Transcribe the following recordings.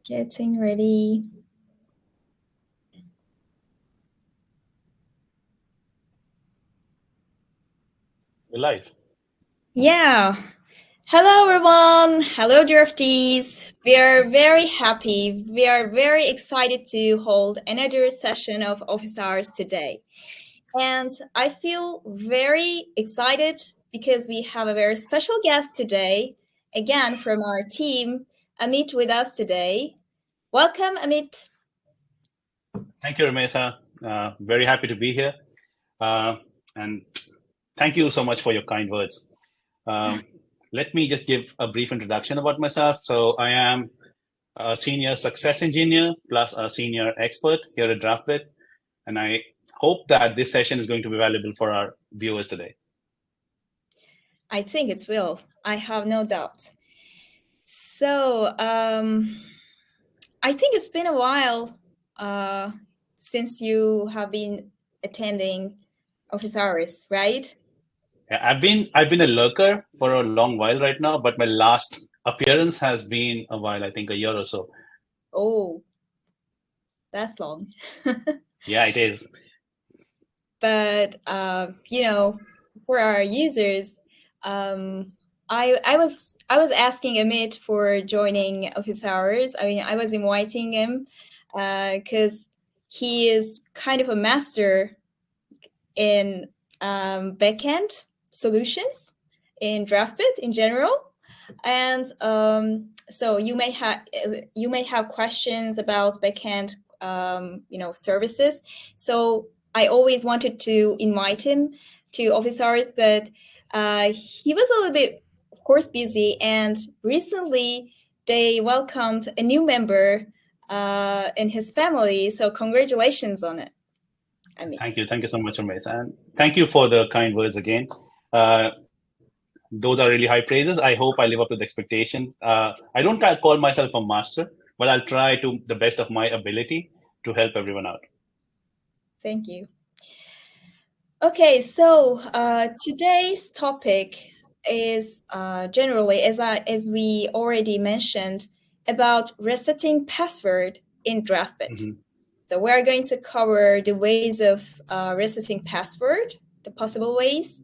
Getting ready. We're live. Yeah. Hello, everyone. Hello, draftees. We are very happy. We are very excited to hold another session of office hours today. And I feel very excited because we have a very special guest today, again from our team, Amit, with us today. Welcome, Amit. Thank you, Ramesa. Very happy to be here. And thank you so much for your kind words. Let me just give a brief introduction about myself. So I am a senior success engineer plus a senior expert here at Draftbit. And I hope that this session is going to be valuable for our viewers today. I think it will. I have no doubt. So, I think it's been a while since you have been attending office hours, right? Yeah, I've been a lurker for a long while right now, but my last appearance has been a while, I think a year or so. Oh, that's long. Yeah, it is. But for our users, um, I was asking Amit for joining office hours. I mean, I was inviting him because he is kind of a master in backend solutions in Draftbit in general. And so you may have questions about backend services. So I always wanted to invite him to office hours, but he was a little bit, of course, busy. And recently they welcomed a new member in his family. So congratulations on it, Amit. Thank you so much, Ramesh, and thank you for the kind words again. Uh, those are really high praises. I hope I live up to the expectations. I don't call myself a master, but I'll try to the best of my ability to help everyone out. Thank you. Okay, so today's topic is generally, as we already mentioned, about resetting password in Draftbit. Mhm. So we're going to cover the ways of resetting password, the possible ways,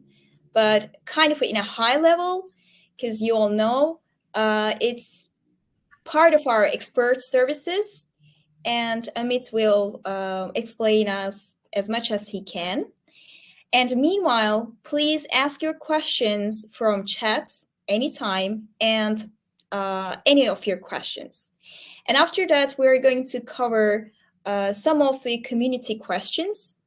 but kind of in a high level, because you all know it's part of our expert services, and Amit will explain us as much as he can. And meanwhile, please ask your questions from chat anytime and any of your questions. And after that, we're going to cover some of the community questions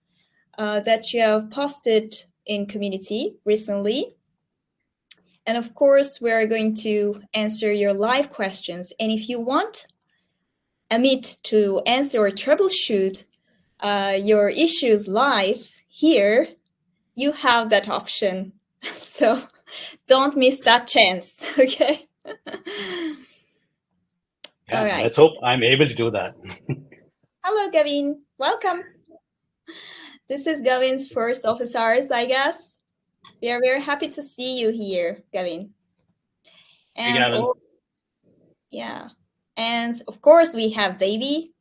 that you have posted in community recently. And of course, we're going to answer your live questions. And if you want Amit to answer or troubleshoot your issues live here, you have that option. So don't miss that chance, okay? All Yeah, right. let's hope I'm able to do that. Hello, Gavin. Welcome. This is Gavin's first office hours, I guess. We are very happy to see you here, Gavin. Hey, And Gavin. oh, yeah. And of course, we have Davey.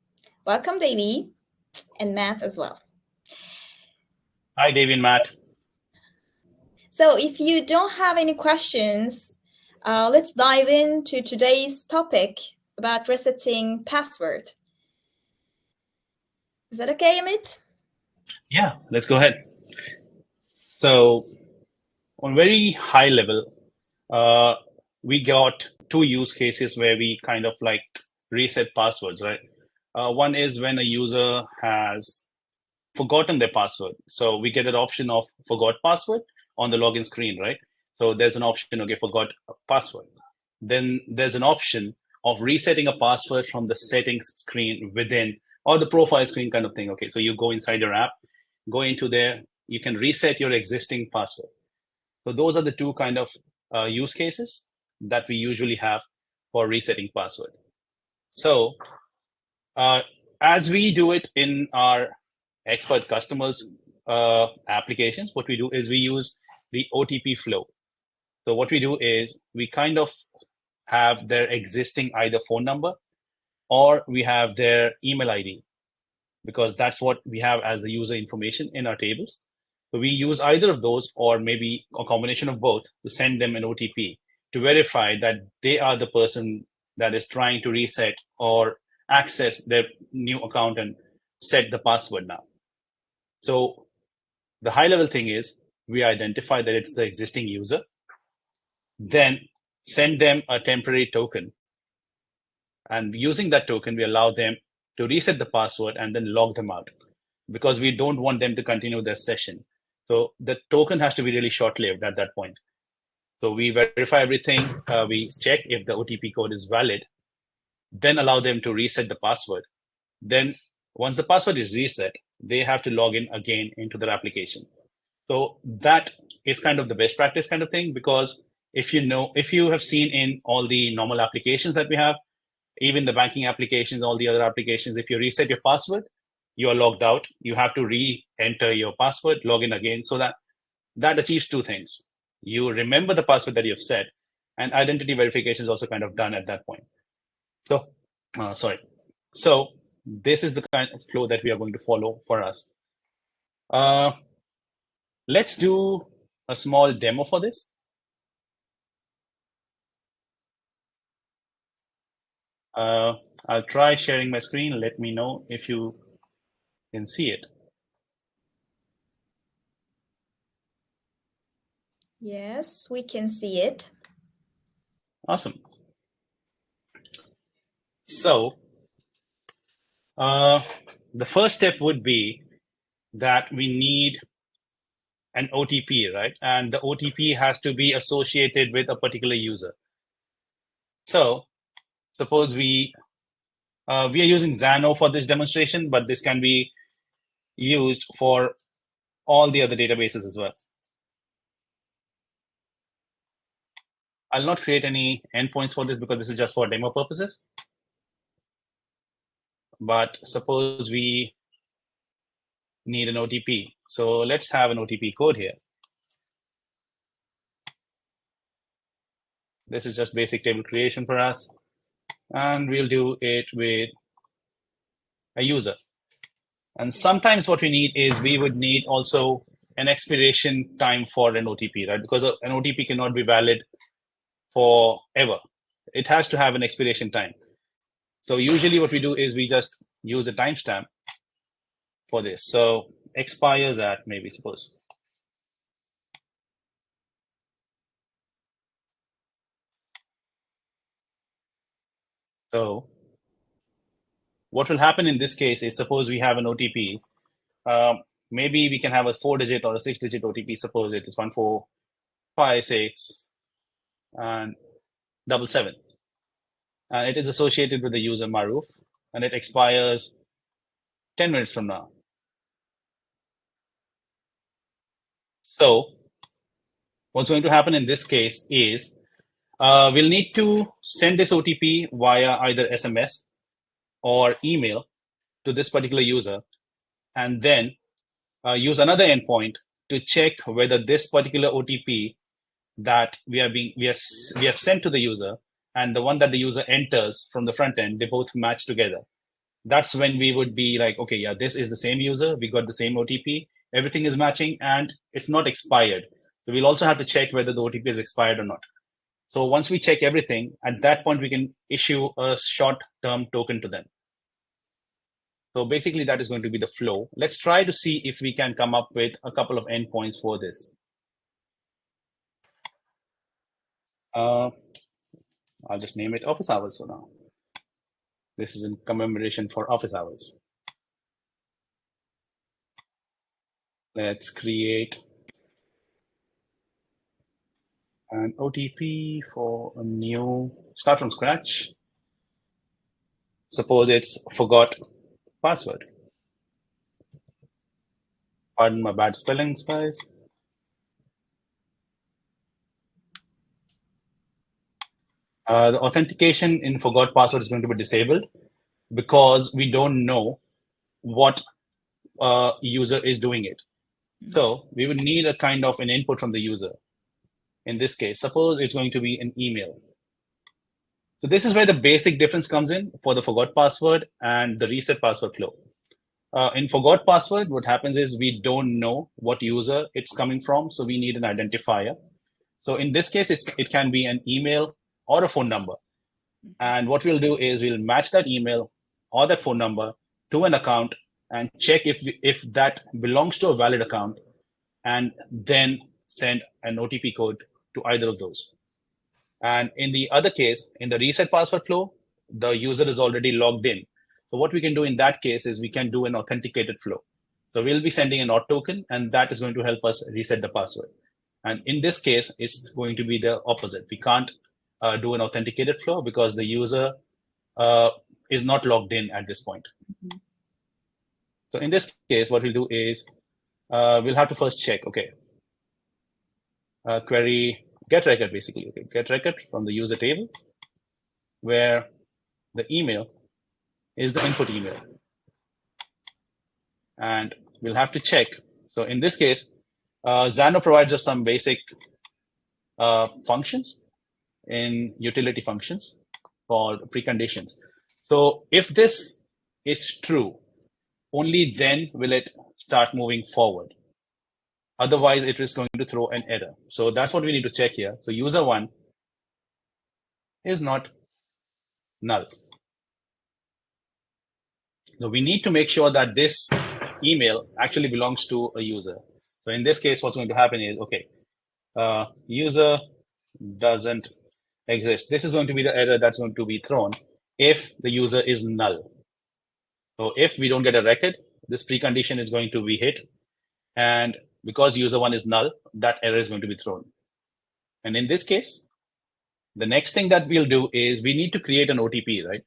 Welcome, Davey, and Matt as well. Hi, Davey and Matt. So if you don't have any questions, let's dive into today's topic about resetting password. Is that okay, Amit? Yeah, let's go ahead. So, on very high level, uh, we got two use cases where we kind of like reset passwords, right? One is when a user has forgotten their password. So we get an option of forgot password on the login screen, right? So there's an option, okay, forgot a password. Then there's an option of resetting a password from the settings screen within or the profile screen kind of thing. Okay, so you go inside your app, go into there, you can reset your existing password. So those are the two kind of use cases that we usually have for resetting password. So uh, as we do it in our expert customers applications, what we do is we use the OTP flow. So what we do is we kind of have their existing either phone number or we have their email ID, because that's what we have as the user information in our tables. So we use either of those, or maybe a combination of both, to send them an OTP to verify that they are the person that is trying to reset or access their new account and set the password now. So the high level thing is we identify that it's the existing user, then send them a temporary token. And using that token, we allow them to reset the password and then log them out, because we don't want them to continue their session. So the token has to be really short-lived at that point. So we verify everything. We check if the OTP code is valid, then allow them to reset the password. Then once the password is reset, they have to log in again into their application. So that is kind of the best practice kind of thing, because if you have seen in all the normal applications that we have, even the banking applications, all the other applications, if you reset your password, you are logged out. You have to re-enter your password, log in again. So that achieves two things. You remember the password that you've set, and identity verification is also kind of done at that point. So, So this is the kind of flow that we are going to follow for us. Let's do a small demo for this. I'll try sharing my screen. Let me know if you can see it. Yes, we can see it. Awesome. So the first step would be that we need an OTP, right? And the OTP has to be associated with a particular user. So suppose we are using Xano for this demonstration, but this can be used for all the other databases as well. I'll not create any endpoints for this because this is just for demo purposes. But suppose we need an OTP. So let's have an OTP code here. This is just basic table creation for us. And we'll do it with a user. And sometimes what we need is we would need also an expiration time for an OTP, right? Because an OTP cannot be valid forever. It has to have an expiration time. So usually what we do is we just use a timestamp for this. So expires at maybe, suppose. So what will happen in this case is, suppose we have an OTP. Maybe we can have a 4-digit or a 6-digit OTP. Suppose it is 1456 and 77. And it is associated with the user Maruf, and it expires 10 minutes from now. So what's going to happen in this case is we'll need to send this OTP via either SMS or email to this particular user, and then use another endpoint to check whether this particular OTP that we have sent to the user and the one that the user enters from the front end, they both match together. That's when we would be like, okay, yeah, this is the same user. We got the same OTP. Everything is matching and it's not expired. So we'll also have to check whether the OTP is expired or not. So once we check everything, at that point, we can issue a short-term token to them. So basically, that is going to be the flow. Let's try to see if we can come up with a couple of endpoints for this. I'll just name it office hours for now. This is in commemoration for office hours. Let's create an OTP for a new, start from scratch. Suppose it's forgot password. Pardon my bad spellings, guys. The authentication in forgot password is going to be disabled because we don't know what user is doing it. So we would need a kind of an input from the user. In this case, suppose it's going to be an email. So this is where the basic difference comes in for the forgot password and the reset password flow. In forgot password, what happens is we don't know what user it's coming from, so we need an identifier. So in this case, it can be an email or a phone number. And what we'll do is we'll match that email or that phone number to an account and check if that belongs to a valid account, and then send an OTP code to either of those. And in the other case, in the reset password flow, the user is already logged in. So what we can do in that case is we can do an authenticated flow. So we'll be sending an auth token, and that is going to help us reset the password. And in this case, it's going to be the opposite. We can't do an authenticated flow because the user is not logged in at this point. Mhm. So in this case, what we'll do is we'll have to first check, okay, query get record, basically. Okay, get record from the user table, where the email is the input email. And we'll have to check. So in this case, Xano provides us some basic functions in utility functions called preconditions. So if this is true, only then will it start moving forward. Otherwise, it is going to throw an error. So that's what we need to check here. So user one is not null. So we need to make sure that this email actually belongs to a user. So in this case, what's going to happen is, okay, user doesn't exist. This is going to be the error that's going to be thrown if the user is null. So if we don't get a record, this precondition is going to be hit. And because user one is null, that error is going to be thrown. And in this case, the next thing that we'll do is we need to create an OTP, right?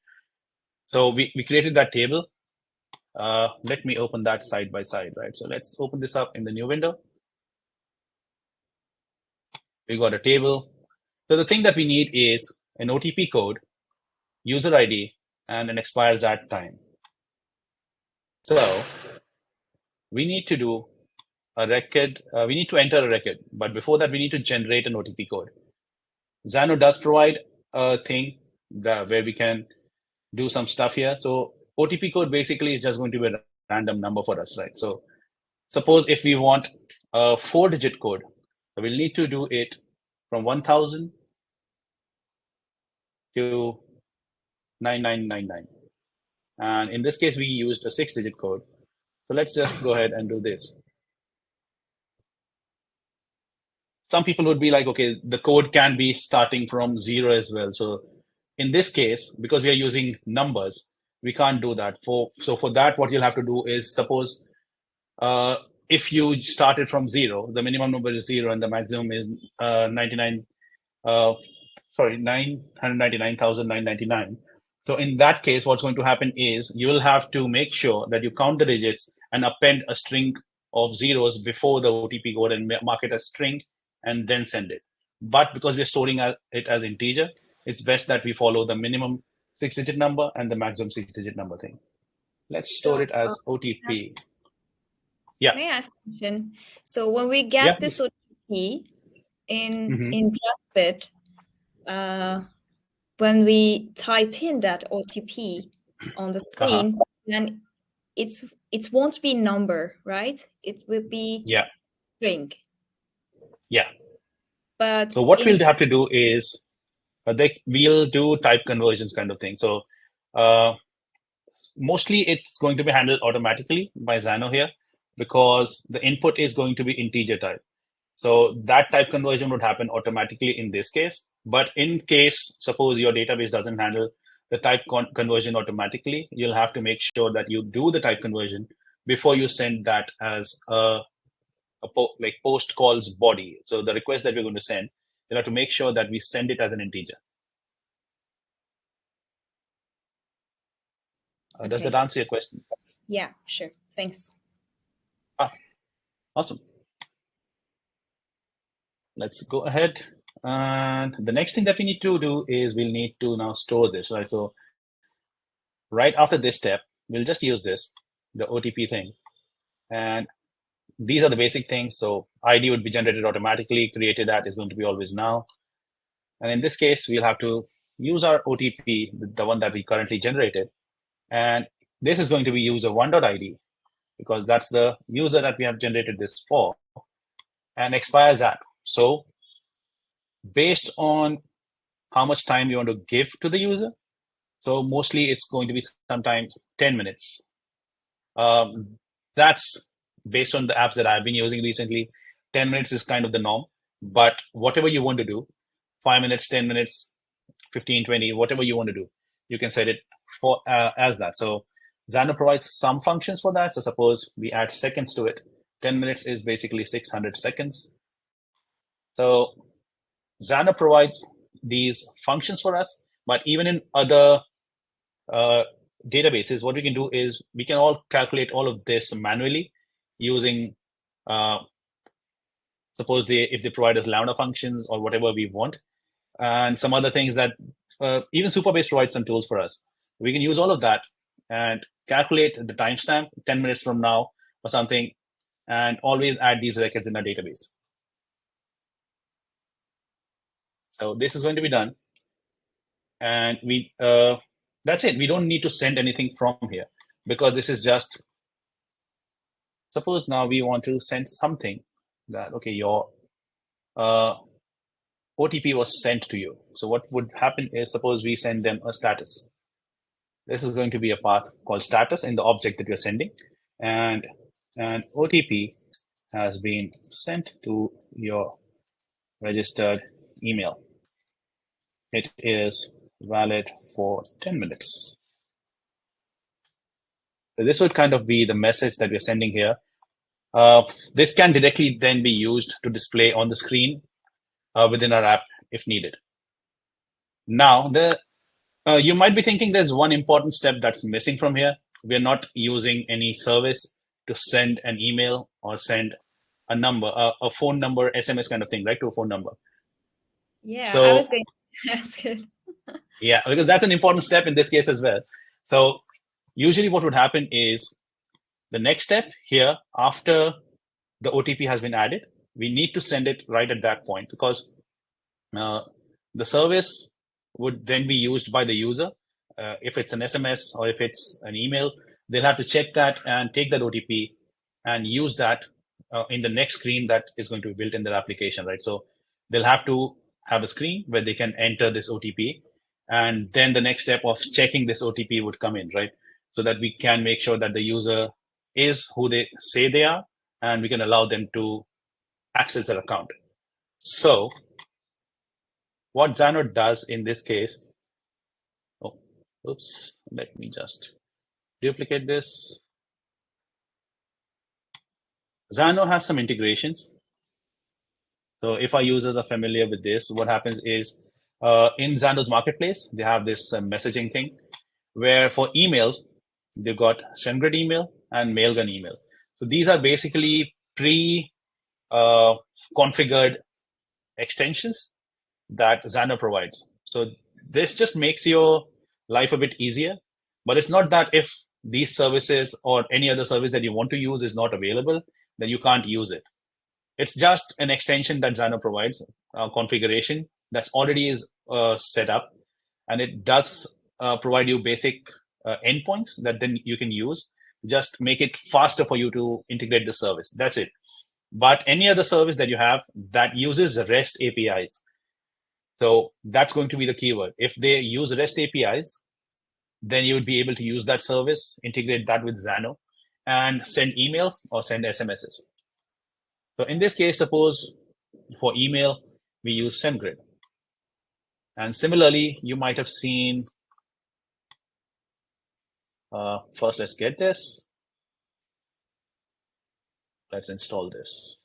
So we created that table. Let me open that side by side, right? So let's open this up in the new window. We got a table. So the thing that we need is an OTP code, user ID, and an expires at time. So we need to do a record. We need to enter a record, but before that, we need to generate an OTP code. Xano does provide a thing where we can do some stuff here. So OTP code basically is just going to be a random number for us, right? So suppose if we want a 4-digit code, we'll need to do it from 1000 to 9999. And in this case, we used a 6-digit code. So let's just go ahead and do this. Some people would be like, okay, the code can be starting from 0 as well. So in this case, because we are using numbers, we can't do that. So for that, what you'll have to do is, suppose if you started from 0, the minimum number is 0 and the maximum is 999,999. So in that case, what's going to happen is you will have to make sure that you count the digits and append a string of zeros before the OTP code and mark it as string and then send it. But because we're storing it as integer, it's best that we follow the minimum 6-digit number and the maximum 6-digit number thing. Let's store it as OTP. Yeah. May I ask a question? So when we get Yeah, this OTP in Mhm. in Draftbit, when we type in that OTP on the screen, then it won't be number, right? It will be string. Yeah. But So what we'll have to do is we'll do type conversions kind of thing. So mostly it's going to be handled automatically by Xano here because the input is going to be integer type. So that type conversion would happen automatically in this case. But in case, suppose your database doesn't handle the type conversion automatically, you'll have to make sure that you do the type conversion before you send that as like post calls body. So the request that we're going to send, you'll have to make sure that we send it as an integer. Does that answer your question? Yeah, sure. Thanks. Awesome. Let's go ahead. And the next thing that we need to do is we'll need to now store this, right? So right after this step, we'll just use this, the OTP thing. And these are the basic things. So ID would be generated automatically, created at is going to be always now. And in this case, we'll have to use our OTP, the one that we currently generated, and this is going to be user 1.id because that's the user that we have generated this for, and expires at. So based on how much time you want to give to the user, so mostly it's going to be sometimes 10 minutes. That's based on the apps that I've been using recently. 10 minutes is kind of the norm, but whatever you want to do, 5 minutes, 10 minutes, 15, 20, whatever you want to do, you can set it for as that. So Xano provides some functions for that. So suppose we add seconds to it. 10 minutes is basically 600 seconds. So Xano provides these functions for us, but even in other databases, what we can do is we can all calculate all of this manually using, suppose if they provide us Lambda functions or whatever we want, and some other things that even Supabase provides some tools for us. We can use all of that and calculate the timestamp 10 minutes from now or something, and always add these records in our database. So this is going to be done. And that's it. We don't need to send anything from here because this is just, suppose now we want to send something that, okay, your OTP was sent to you. So what would happen is, suppose we send them a status. This is going to be a path called status in the object that you're sending. And an OTP has been sent to your registered email. It is valid for 10 minutes. So this would kind of be the message that we're sending here. This can directly then be used to display on the screen within our app if needed. Now, you might be thinking there's one important step that's missing from here. We're not using any service to send an email or send a number, a phone number, SMS kind of thing, right, to a phone number. Yeah, so, I was going to ask it. Yeah, because that's an important step in this case as well. So usually what would happen is the next step here, after the OTP has been added, we need to send it right at that point because the service would then be used by the user. If it's an SMS or if it's an email, they'll have to check that and take that OTP and use that in the next screen that is going to be built in their application, right? So they'll have to have a screen where they can enter this OTP, and then the next step of checking this OTP would come in, right? So that we can make sure that the user is who they say they are, and we can allow them to access their account. So what Xano does in this case, let me just duplicate this. Xano has some integrations. So if our users are familiar with this, what happens is in Xano's marketplace, they have this messaging thing where for emails, they've got SendGrid email and Mailgun email. So these are basically pre-configured extensions that Xano provides. So this just makes your life a bit easier, but it's not that if these services or any other service that you want to use is not available, then you can't use it. It's just an extension that Xano provides, configuration that's already is set up, and it does provide you basic endpoints that then you can use. Just make it faster for you to integrate the service. That's it. But any other service that you have that uses REST APIs, so that's going to be the keyword. If they use REST APIs, then you would be able to use that service, integrate that with Xano, and send emails or send SMSs. So in this case, suppose for email, we use SendGrid. And similarly, you might have seen, first let's get this. Let's install this.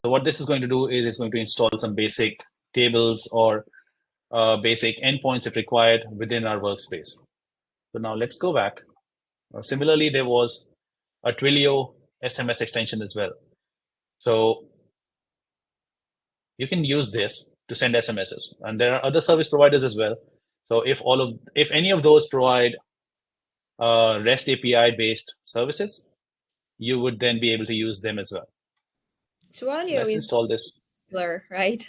So what this is going to do is it's going to install some basic tables or basic endpoints if required within our workspace. So now let's go back. Similarly, there was a Twilio SMS extension as well. So you can use this to send SMSs, and there are other service providers as well. So if any of those provide REST API based services, you would then be able to use them as well. Twilio Let's is install this. popular, right?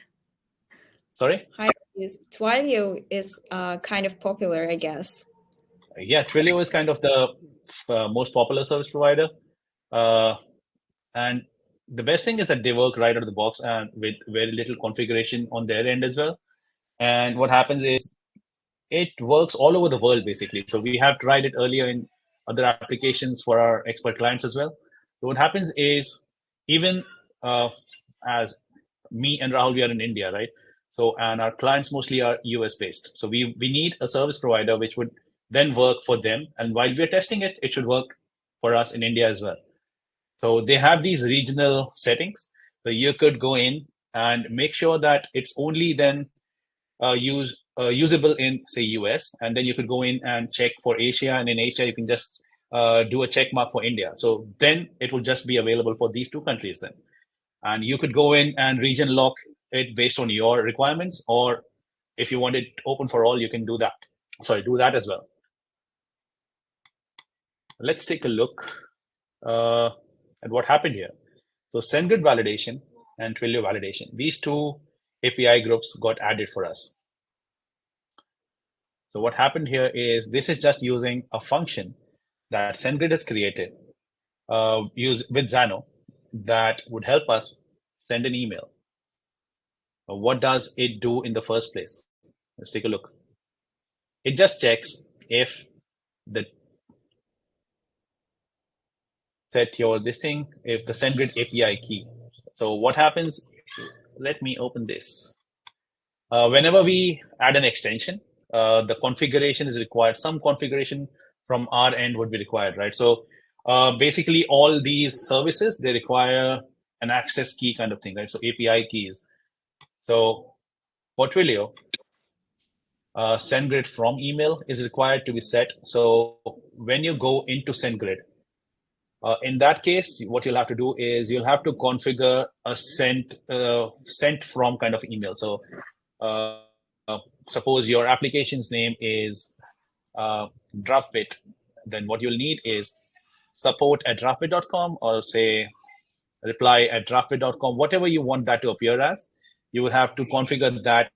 Sorry? Yes, Twilio is kind of popular, I guess. Yeah, Twilio is kind of the most popular service provider. Uh, and the best thing is that they work right out of the box and with very little configuration on their end as well. And what happens is it works all over the world, basically. So we have tried it earlier in other applications for our expert clients as well. So what happens is even as me and Rahul, we are in India, right? So, and our clients mostly are US based. So we need a service provider which would then work for them. And while we're testing it, it should work for us in India as well. So they have these regional settings. So you could go in and make sure that it's only then usable in say US, and then you could go in and check for Asia, and in Asia you can just do a check mark for India. So then it will just be available for these two countries then, and you could go in and region lock it based on your requirements, or if you want it open for all, you can do that. Sorry, do that as well. Let's take a look at what happened here. So SendGrid Validation and Twilio Validation, these two API groups got added for us. So what happened here is this is just using a function that SendGrid has created use with Xano that would help us send an email. What does it do in the first place? Let's take a look. It just checks if the set your this thing, if the SendGrid API key. So what happens? Let me open this. Whenever we add an extension, the configuration is required. Some configuration from our end would be required, right? So basically, all these services, they require an access key kind of thing, right? So API keys. So for Twilio, SendGrid from email is required to be set. So when you go into SendGrid, in that case, what you'll have to do is you'll have to configure a sent from kind of email. So uh, suppose your application's name is Draftbit, then what you'll need is support@draftbit.com, or say reply@draftbit.com, whatever you want that to appear as. You will have to configure that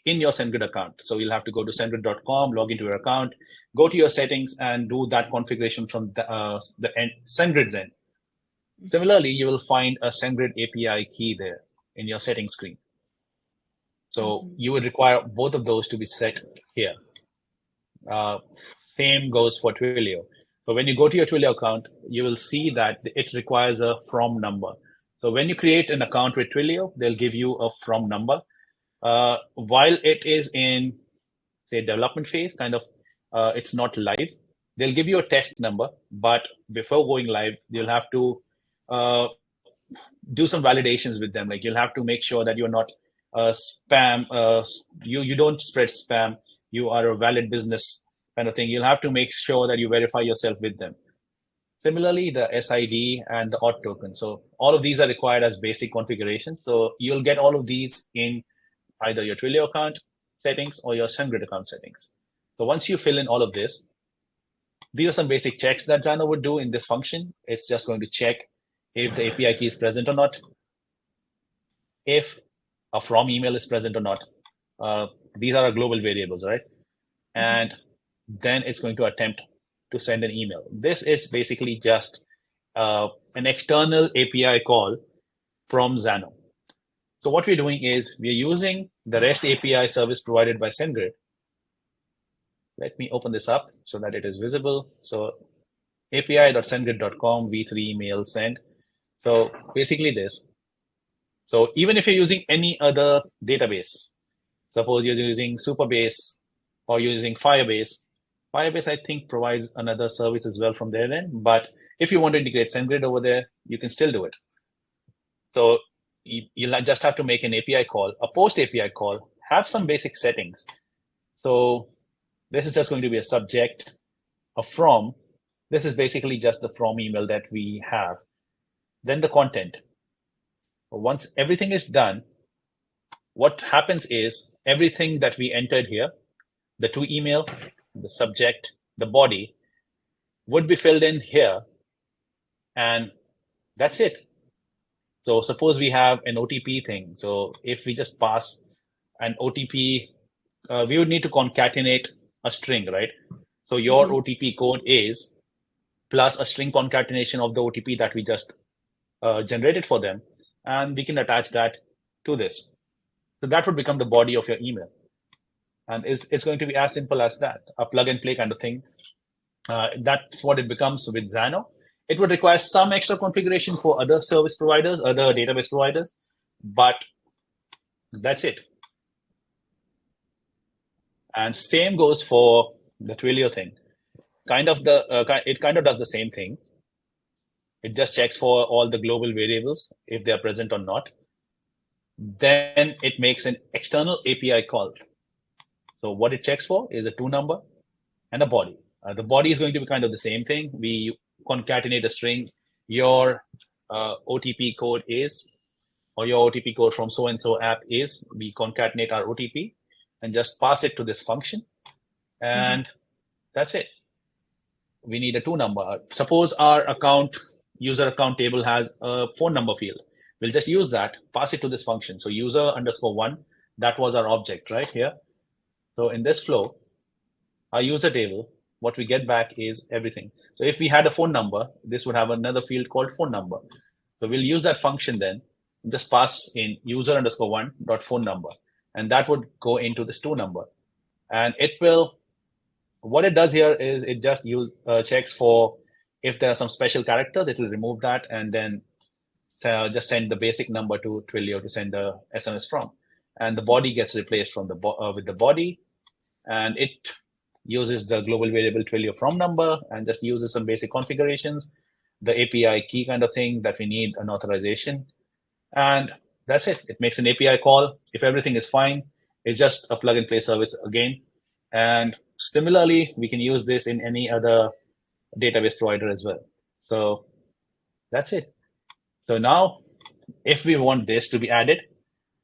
in your SendGrid account. So you'll have to go to sendgrid.com, log into your account, go to your settings, and do that configuration from the end, SendGrid's end. Similarly, you will find a SendGrid API key there in your settings screen. So you would require both of those to be set here. Same goes for Twilio. So when you go to your Twilio account, you will see that it requires a from number. So when you create an account with Twilio, they'll give you a from number. While it is in, say, development phase, kind of, it's not live. They'll give you a test number, but before going live, you'll have to do some validations with them. Like you'll have to make sure that you're not spam. You don't spread spam. You are a valid business kind of thing. You'll have to make sure that you verify yourself with them. Similarly, the SID and the auth token. So all of these are required as basic configurations. So you'll get all of these in either your Twilio account settings or your SendGrid account settings. So once you fill in all of this, these are some basic checks that Xano would do in this function. It's just going to check if the API key is present or not, if a from email is present or not. These are our global variables, right? And then it's going to attempt to send an email. This is basically just an external API call from Xano. So what we're doing is we're using the REST API service provided by SendGrid. Let me open this up so that it is visible. So api.sendgrid.com v3 mail send. So basically this. So even if you're using any other database, suppose you're using Supabase or you're using Firebase, Firebase I think provides another service as well from their end. But if you want to integrate SendGrid over there, you can still do it. So you'll just have to make an API call, a post API call, have some basic settings. So this is just going to be a subject, a from. This is basically just the from email that we have. Then the content. Once everything is done, what happens is everything that we entered here, the to email, the subject, the body, would be filled in here, and that's it. So suppose we have an OTP thing. So if we just pass an OTP we would need to concatenate a string, right? So your OTP code is plus a string concatenation of the OTP that we just generated for them, and we can attach that to this. So that would become the body of your email. And it's going to be as simple as that, a plug and play kind of thing. That's what it becomes with Xano. It would require some extra configuration for other service providers, other database providers, but that's it. And same goes for the Twilio thing. It kind of does the same thing. It just checks for all the global variables if they are present or not. Then it makes an external API call. So what it checks for is a to number and a body. The body is going to be kind of the same thing. We concatenate a string. Your OTP code is, or your OTP code from so-and-so app is, we concatenate our OTP and just pass it to this function. And that's it. We need a to number. Suppose our user account table has a phone number field. We'll just use that, pass it to this function. So user_1, that was our object right here. So in this flow, our user table, what we get back is everything. So if we had a phone number, this would have another field called phone number. So we'll use that function then, just pass in user_1.phone number, and that would go into this to number. And it will, what it does here is it just checks for if there are some special characters, it will remove that and then just send the basic number to Twilio to send the SMS from. And the body gets replaced from with the body, and it uses the global variable Twilio from number and just uses some basic configurations, the API key kind of thing that we need an authorization. And that's it. It makes an API call. If everything is fine, it's just a plug and play service again. And similarly, we can use this in any other database provider as well. So that's it. So now, if we want this to be added,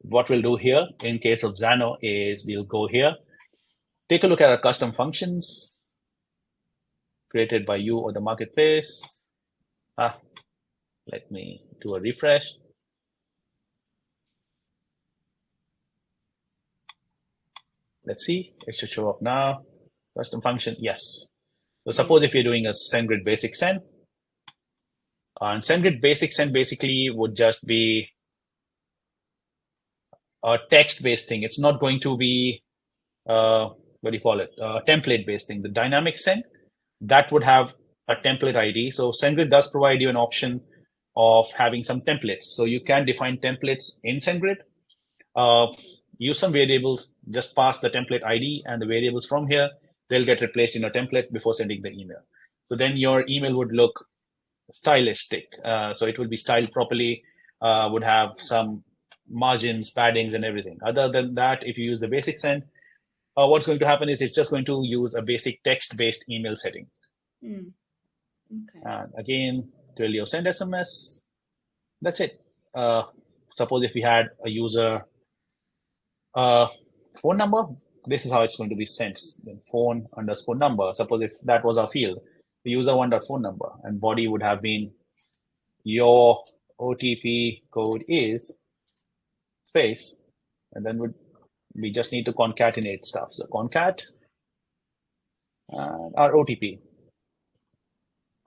what we'll do here in case of Xano is we'll go here, take a look at our custom functions created by you or the marketplace. Let me do a refresh. Let's see, it should show up now. Custom function, yes. So suppose if you're doing a SendGrid basic send, and SendGrid basic send basically would just be a text-based thing. It's not going to be, what do you call it, a template-based thing. The dynamic send, that would have a template ID. So SendGrid does provide you an option of having some templates. So you can define templates in SendGrid, use some variables, just pass the template ID and the variables from here. They'll get replaced in a template before sending the email. So then your email would look stylistic. So it will be styled properly, would have some margins, paddings, and everything. Other than that, if you use the basic send, what's going to happen is it's just going to use a basic text-based email setting. Okay. And again, Twilio send SMS. That's it. Suppose if we had a user phone number, this is how it's going to be sent. Then phone_number. Suppose if that was our field, the user1.phone number, and body would have been your OTP code is space, and then we just need to concatenate stuff. So concat and our OTP.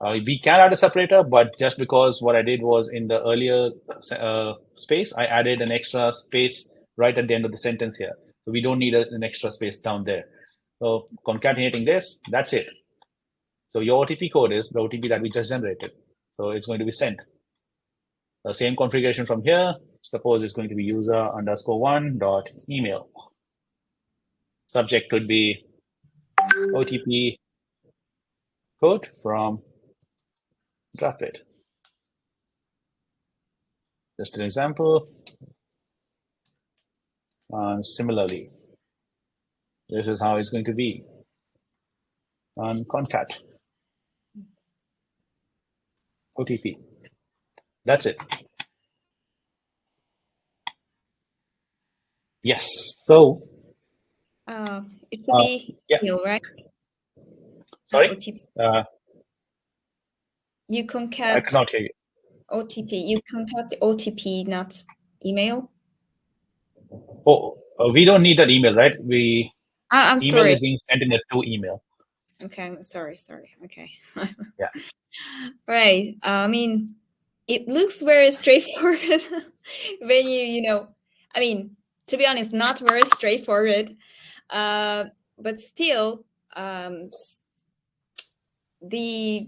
We can add a separator, but just because what I did was in the earlier space, I added an extra space right at the end of the sentence here. So we don't need an extra space down there. So concatenating this, that's it. So your OTP code is the OTP that we just generated. So it's going to be sent. The same configuration from here. Suppose it's going to be user_1.email. Subject could be OTP code from Draftbit. Just an example. Similarly, this is how it's going to be on concat OTP. That's it. Yes. So it should be email, right? Sorry. You concat. I cannot hear you. OTP. You concat the OTP, not email. Oh, we don't need that email, right? I'm Email sorry. is being sent in a to email. Okay, I'm sorry. Okay. Yeah. Right. I mean, it looks very straightforward when I mean, to be honest, not very straightforward. But still, the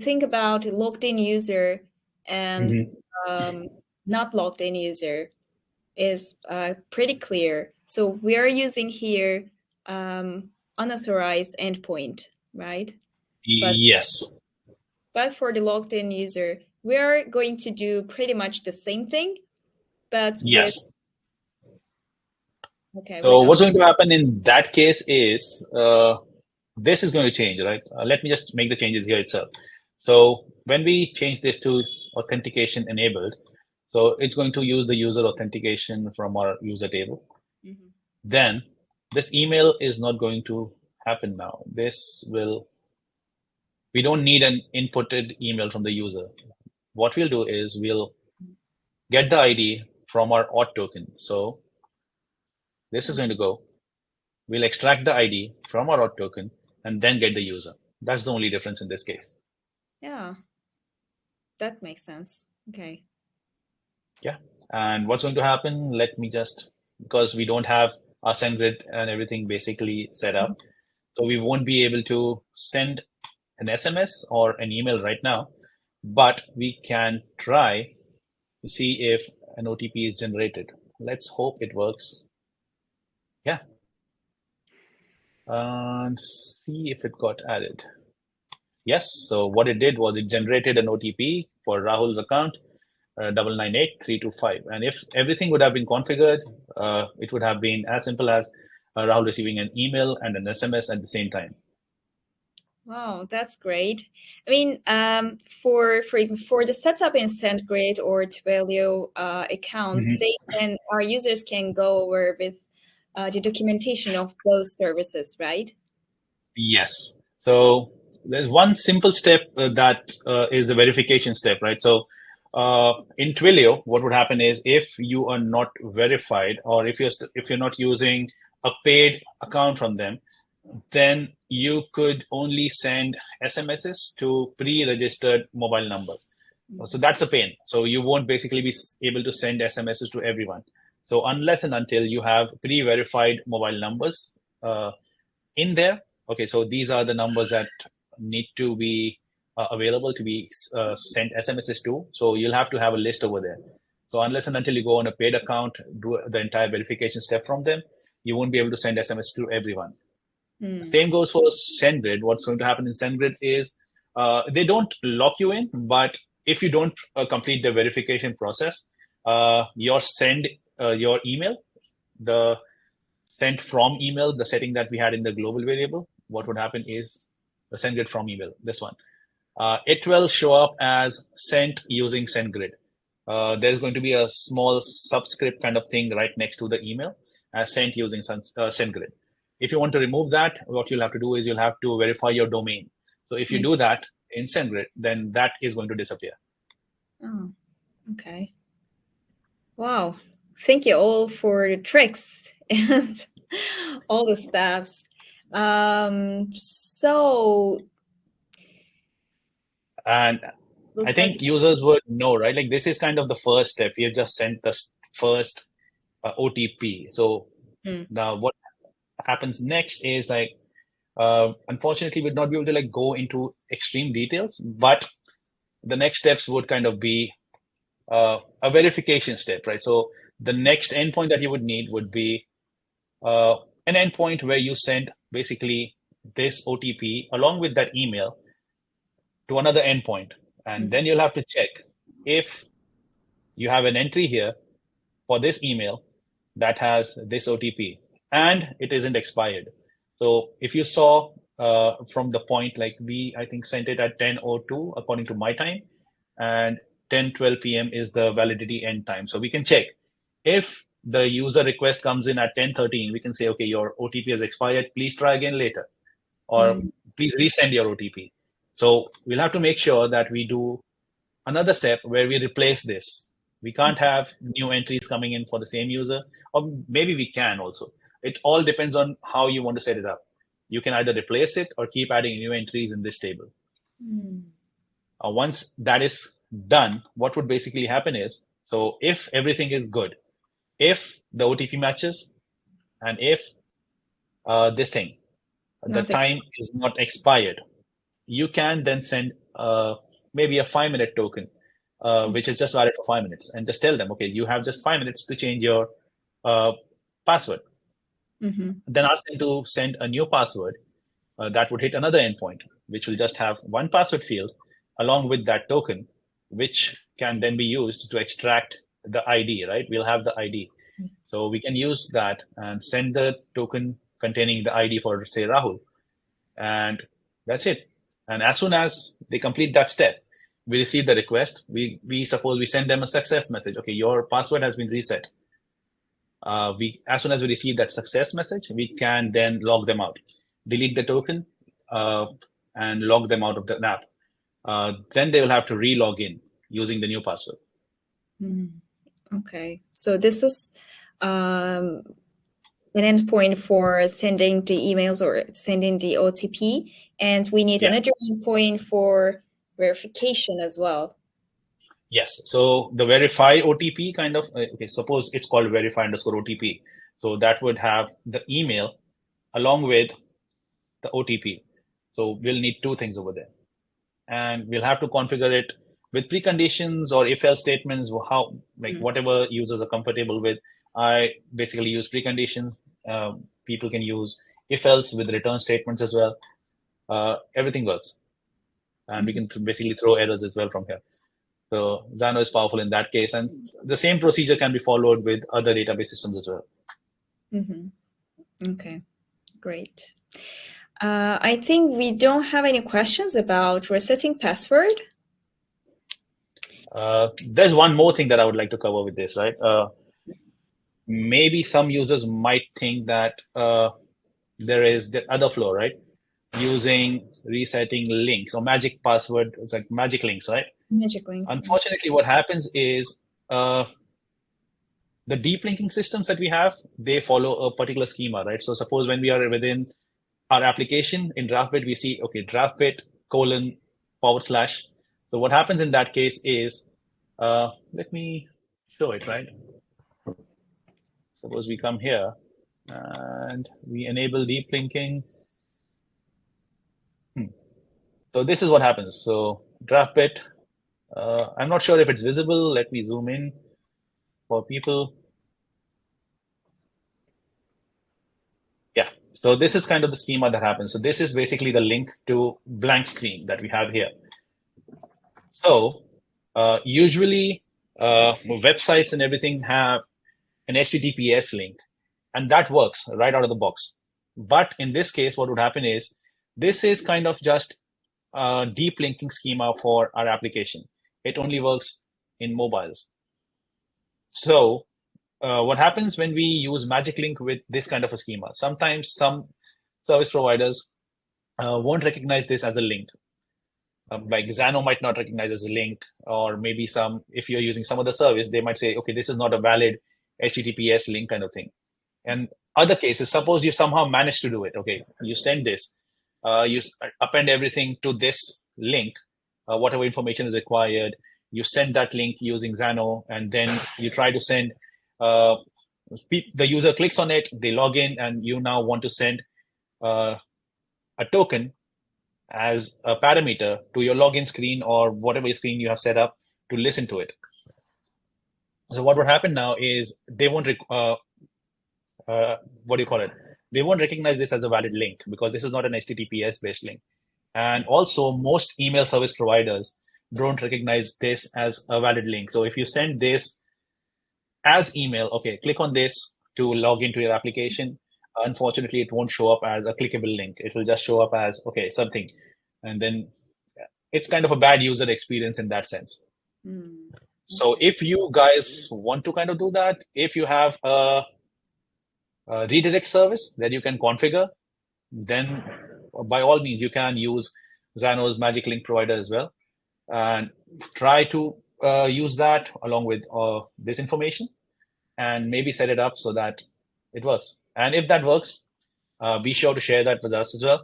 thing about logged in user and Mm-hmm. not logged in user is pretty clear. So we are using here unauthorized endpoint, right? But Yes. for the logged in user, we are going to do pretty much the same thing, but with Yes. okay, So with what's going to happen in that case is this is going to change, right? Let me just make the changes here itself. So when we change this to authentication enabled, so it's going to use the user authentication from our user table. Mhm. Then this email is not going to happen now. We don't need an inputted email from the user. What we'll do is we'll get the ID from our auth token. So this is going to go. We'll extract the ID from our auth token and then get the user. That's the only difference in this case. Yeah, that makes sense. Okay. Yeah. And what's going to happen? Let me just, because we don't have our SendGrid and everything basically set up, so we won't be able to send an SMS or an email right now, but we can try to see if an OTP is generated. Let's hope it works. Yeah. And see if it got added. Yes. So what it did was it generated an OTP for Rahul's account, 998-325. And if everything would have been configured, it would have been as simple as Rahul receiving an email and an SMS at the same time. Wow, that's great. I mean, for example, for the setup in SendGrid or Twilio accounts, our users can go over with the documentation of those services, right? Yes. So there's one simple step that is the verification step, right? So in Twilio, what would happen is if you are not verified, or if you're not using a paid account from them, then you could only send SMSs to pre-registered mobile numbers. So that's a pain. So you won't basically be able to send SMSs to everyone. So unless and until you have pre-verified mobile numbers in there, okay, so these are the numbers that need to be available to be sent SMSs to. So you'll have to have a list over there. So unless and until you go on a paid account, do the entire verification step from them, you won't be able to send SMS to everyone. Same goes for SendGrid. What's going to happen in SendGrid is they don't lock you in, but if you don't complete the verification process, your email, the sent from email, the setting that we had in the global variable, what would happen is the SendGrid from email, this one. It will show up as sent using SendGrid. There's going to be a small subscript kind of thing right next to the email as sent using SendGrid. If you want to remove that, what you'll have to do is you'll have to verify your domain. So if you do that in SendGrid, then that is going to disappear. Oh, okay. Wow. Thank you all for the tricks and all the steps. So And I look at think users would know, right? Like this is kind of the first step. We have just sent the first OTP. So now what happens next is like, unfortunately, we'd not be able to like go into extreme details, but the next steps would kind of be a verification step, right? So the next endpoint that you would need would be an endpoint where you send basically this OTP along with that email to another endpoint. And then you'll have to check if you have an entry here for this email that has this OTP and it isn't expired. So if you saw from the point, like I think sent it at 10:02 according to my time, and 10:12 p.m. is the validity end time. So we can check if the user request comes in at 10:13, we can say, okay, your OTP has expired. Please try again later, or please resend your OTP. So we'll have to make sure that we do another step where we replace this. We can't have new entries coming in for the same user, or maybe we can also. It all depends on how you want to set it up. You can either replace it or keep adding new entries in this table. Once that is done, what would basically happen is, so if everything is good, if the OTP matches, and if this thing, the time is not expired, you can then send maybe a 5-minute token, which is just valid for 5 minutes, and just tell them, okay, you have just 5 minutes to change your password. Then ask them to send a new password that would hit another endpoint, which will just have one password field along with that token, which can then be used to extract the ID, right? We'll have the ID. So we can use that and send the token containing the ID for, say, Rahul. And that's it. And as soon as they complete that step, we receive the request. We suppose we send them a success message. Okay, your password has been reset. As soon as we receive that success message, we can then log them out, delete the token, and log them out of the app. Then they will have to re-log in using the new password. Okay, so this is an endpoint for sending the emails or sending the OTP, and we need another endpoint for verification as well. Yes, so the verify OTP kind of, okay, suppose it's called verify_OTP. So that would have the email along with the OTP. So we'll need two things over there. And we'll have to configure it with preconditions or if-else statements, how, like whatever users are comfortable with. I basically use preconditions. People can use if-else with return statements as well. Everything works. And we can basically throw errors as well from here. So Xano is powerful in that case. And the same procedure can be followed with other database systems as well. Okay, great. I think we don't have any questions about resetting password. There's one more thing that I would like to cover with this, right? Maybe some users might think that there is the other flow, right? Using resetting links or magic password, it's like magic links, right? Magic links. Unfortunately, what happens is the deep linking systems that we have, they follow a particular schema, right? So suppose when we are within our application in Draftbit, we see, okay, Draftbit : // So what happens in that case is, let me show it, right? Suppose we come here and we enable deep linking. So this is what happens. So Draftbit, I'm not sure if it's visible. Let me zoom in for people. Yeah, so this is kind of the schema that happens. So this is basically the link to blank screen that we have here. So usually websites and everything have an HTTPS link, and that works right out of the box. But in this case, what would happen is this is kind of just a deep linking schema for our application. It only works in mobiles. So what happens when we use Magic Link with this kind of a schema? Sometimes some service providers won't recognize this as a link. Like Xano might not recognize as a link, or maybe if you're using some other service, they might say, okay, this is not a valid HTTPS link kind of thing. And other cases, suppose you somehow manage to do it. Okay, you send this, you append everything to this link, whatever information is required. You send that link using Xano, and then you try to send. The user clicks on it, they log in, and you now want to send a token as a parameter to your login screen or whatever screen you have set up to listen to it. So what would happen now is they won't, what do you call it? They won't recognize this as a valid link because this is not an HTTPS-based link. And also, most email service providers don't recognize this as a valid link. So if you send this as email, okay, click on this to log into your application. Unfortunately, it won't show up as a clickable link. It will just show up as, okay, something. And then it's kind of a bad user experience in that sense. So if you guys want to kind of do that, if you have a redirect service that you can configure, then by all means, you can use Xano's Magic Link provider as well. And try to use that along with this information and maybe set it up so that it works. And if that works, be sure to share that with us as well,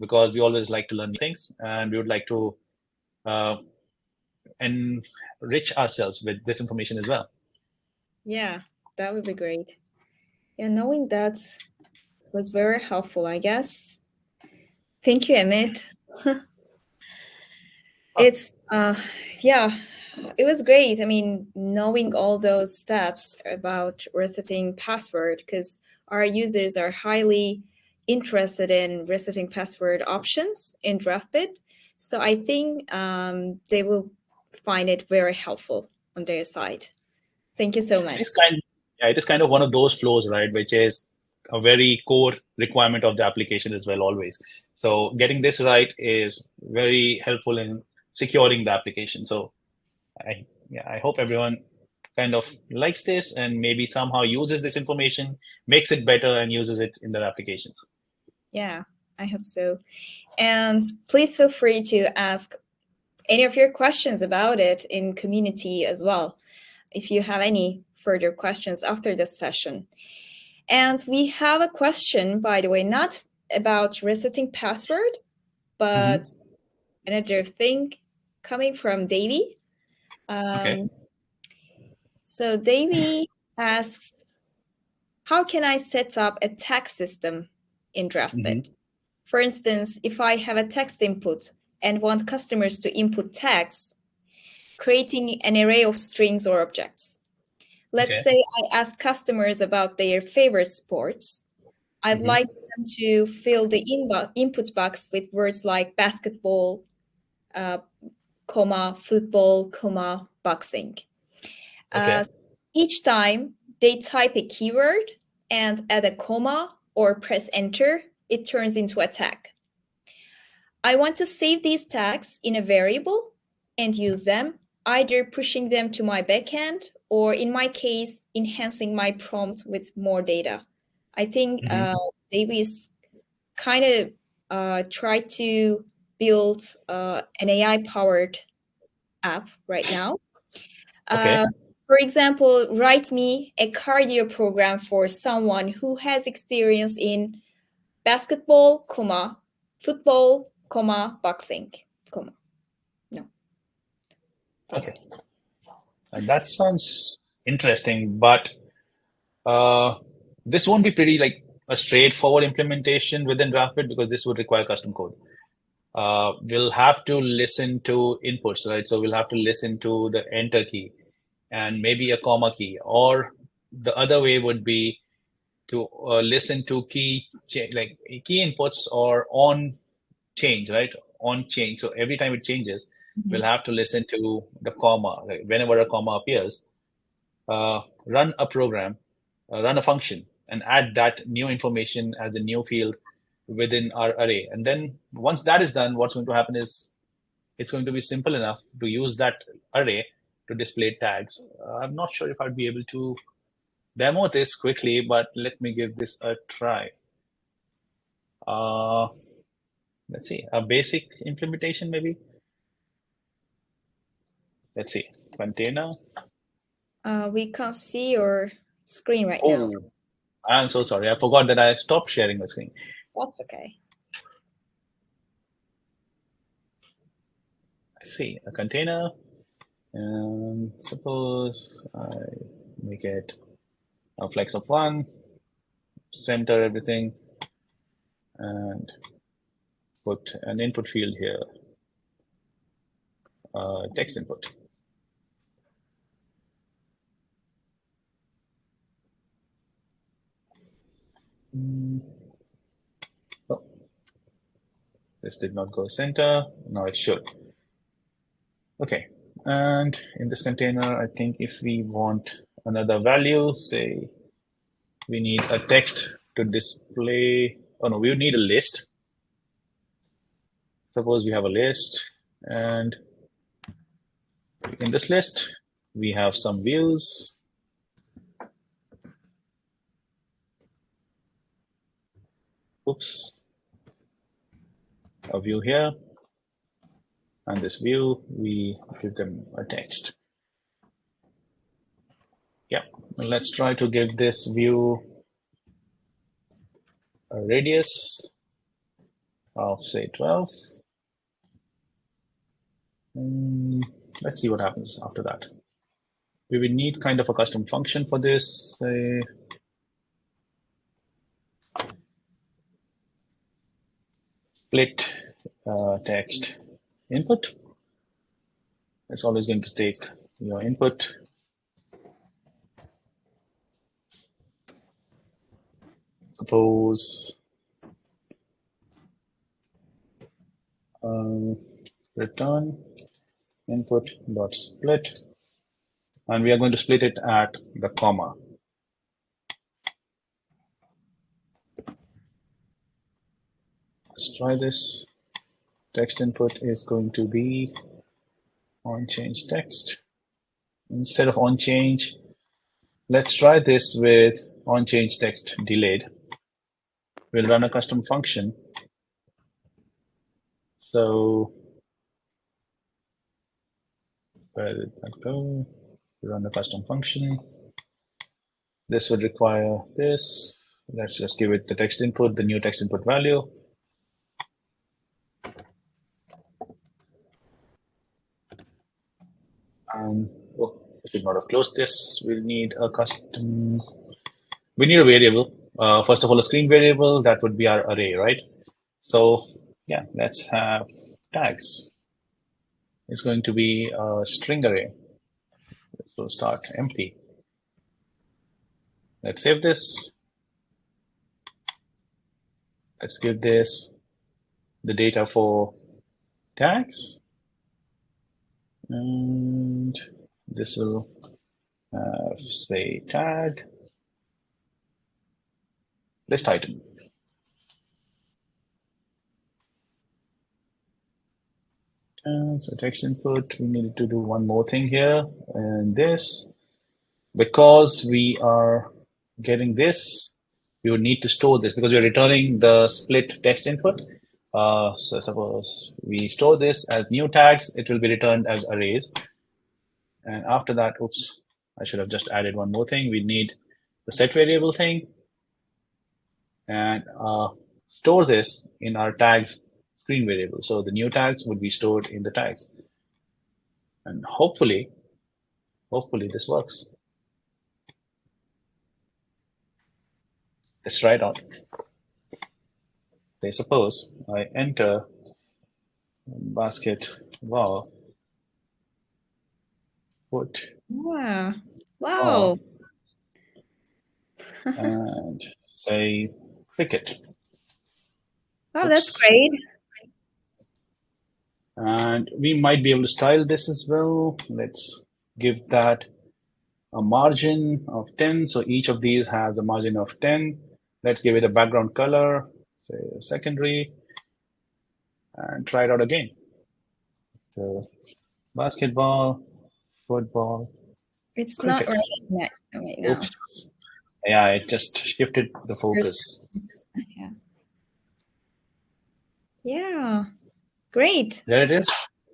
because we always like to learn new things, and we would like to enrich ourselves with this information as well. Yeah, that would be great. Yeah, knowing that was very helpful, I guess. Thank you, Emmett. It's yeah, it was great. I mean, knowing all those steps about resetting password, because our users are highly interested in resetting password options in Draftbit. So I think they will find it very helpful on their side. Thank you so It is much. it is kind of one of those flows, right, which is a very core requirement of the application as well, always. So getting this right is very helpful in securing the application. So I hope everyone kind of likes this and maybe somehow uses this information, makes it better, and uses it in their applications. Yeah, I hope so. And please feel free to ask any of your questions about it in community as well, if you have any further questions after this session. And we have a question, by the way, not about resetting password, but Mm-hmm. another thing coming from Davey. Okay. So Davey asks, how can I set up a tag system in Mm-hmm. Draftbit? For instance, if I have a text input and want customers to input tags, creating an array of strings or objects. Let's Okay. say I ask customers about their favorite sports. I'd Mm-hmm. like them to fill the input box with words like basketball, uh, comma, football, comma, boxing. Okay. Each time they type a keyword and add a comma or press enter, it turns into a tag. I want to save these tags in a variable and use them, either pushing them to my backend or, in my case, enhancing my prompt with more data. I think Mm-hmm. Davies kind of tried to build an AI-powered app right now. Okay. Uh, for example, write me a cardio program for someone who has experience in basketball, comma, football, comma, boxing, comma. No. Okay. That sounds interesting, but uh, this won't be pretty like a straightforward implementation within Draftbit because this would require custom code. We'll have to listen to inputs, right? So we'll have to listen to the enter key and maybe a comma key, or the other way would be to listen to like key inputs or on change, right? On change. So every time it changes, we'll have to listen to the comma. Like whenever a comma appears, run a program, run a function, and add that new information as a new field within our array. And then once that is done, what's going to happen is it's going to be simple enough to use that array to display tags. I'm not sure if I'd be able to demo this quickly, but let me give this a try. Uh, let's see, a basic implementation maybe. Let's see, container. We can't see your screen right now. Oh, I'm so sorry. I forgot that I stopped sharing the screen. That's okay. Let's see, a container. And suppose I make it a flex of 1, center everything, and put an input field here, text input. Oh, this did not go center. Now it should. Okay, and in this container, I think if we want another value, say we need a text to display, oh no, we would need a list. Suppose we have a list, and in this list, we have some views. Oops, a view here, and this view, we give them a text. Yeah, let's try to give this view a radius of say 12. Let's see what happens after that. We will need kind of a custom function for this. Say, split text input. It's always going to take your input. Suppose return input dot split, and we are going to split it at the comma. Let's try this. Text input is going to be on change text. Instead of on change, let's try this with on change text delayed. We'll run a custom function. So where did that go? Run a custom function. This would require this. Let's just give it the text input, the new text input value. I should not have closed this. We'll need a custom. We need a variable. First of all, a screen variable that would be our array, right? So yeah, let's have tags. It's going to be a string array. So start empty. Let's save this. Let's give this the data for tags. And this will say tag list item. So text input, we needed to do one more thing here, and this, because we are getting this, we would need to store this because we're returning the split text input. So suppose we store this as new tags, it will be returned as arrays. And after that, oops, I should have just added one more thing. We need the set variable thing and store this in our tags screen variable. So the new tags would be stored in the tags. And hopefully this works. Let's try it out. Say suppose I enter basket var put Wow. and say cricket. Oh, that's great. And we might be able to style this as well. Let's give that a margin of 10. So each of these has a margin of 10. Let's give it a background color, say secondary, and try it out again. So basketball, football. It's cricket. not right now. Oops. Yeah, it just shifted the focus. Yeah, great. There it is.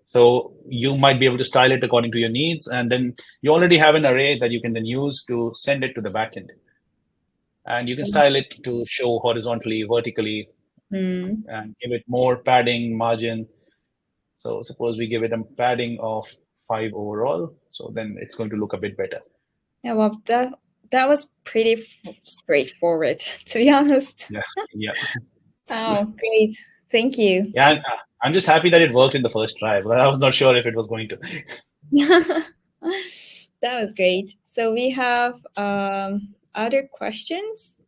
So you might be able to style it according to your needs, and then you already have an array that you can then use to send it to the backend. And you can style it to show horizontally, vertically, and give it more padding, margin. So suppose we give it a padding of 5 overall. So then it's going to look a bit better. Yeah, well, that was pretty straightforward, to be honest. Yeah. Oh, great. Thank you. Yeah, I'm just happy that it worked in the first try, but I was not sure if it was going to. That was great. So we have other questions.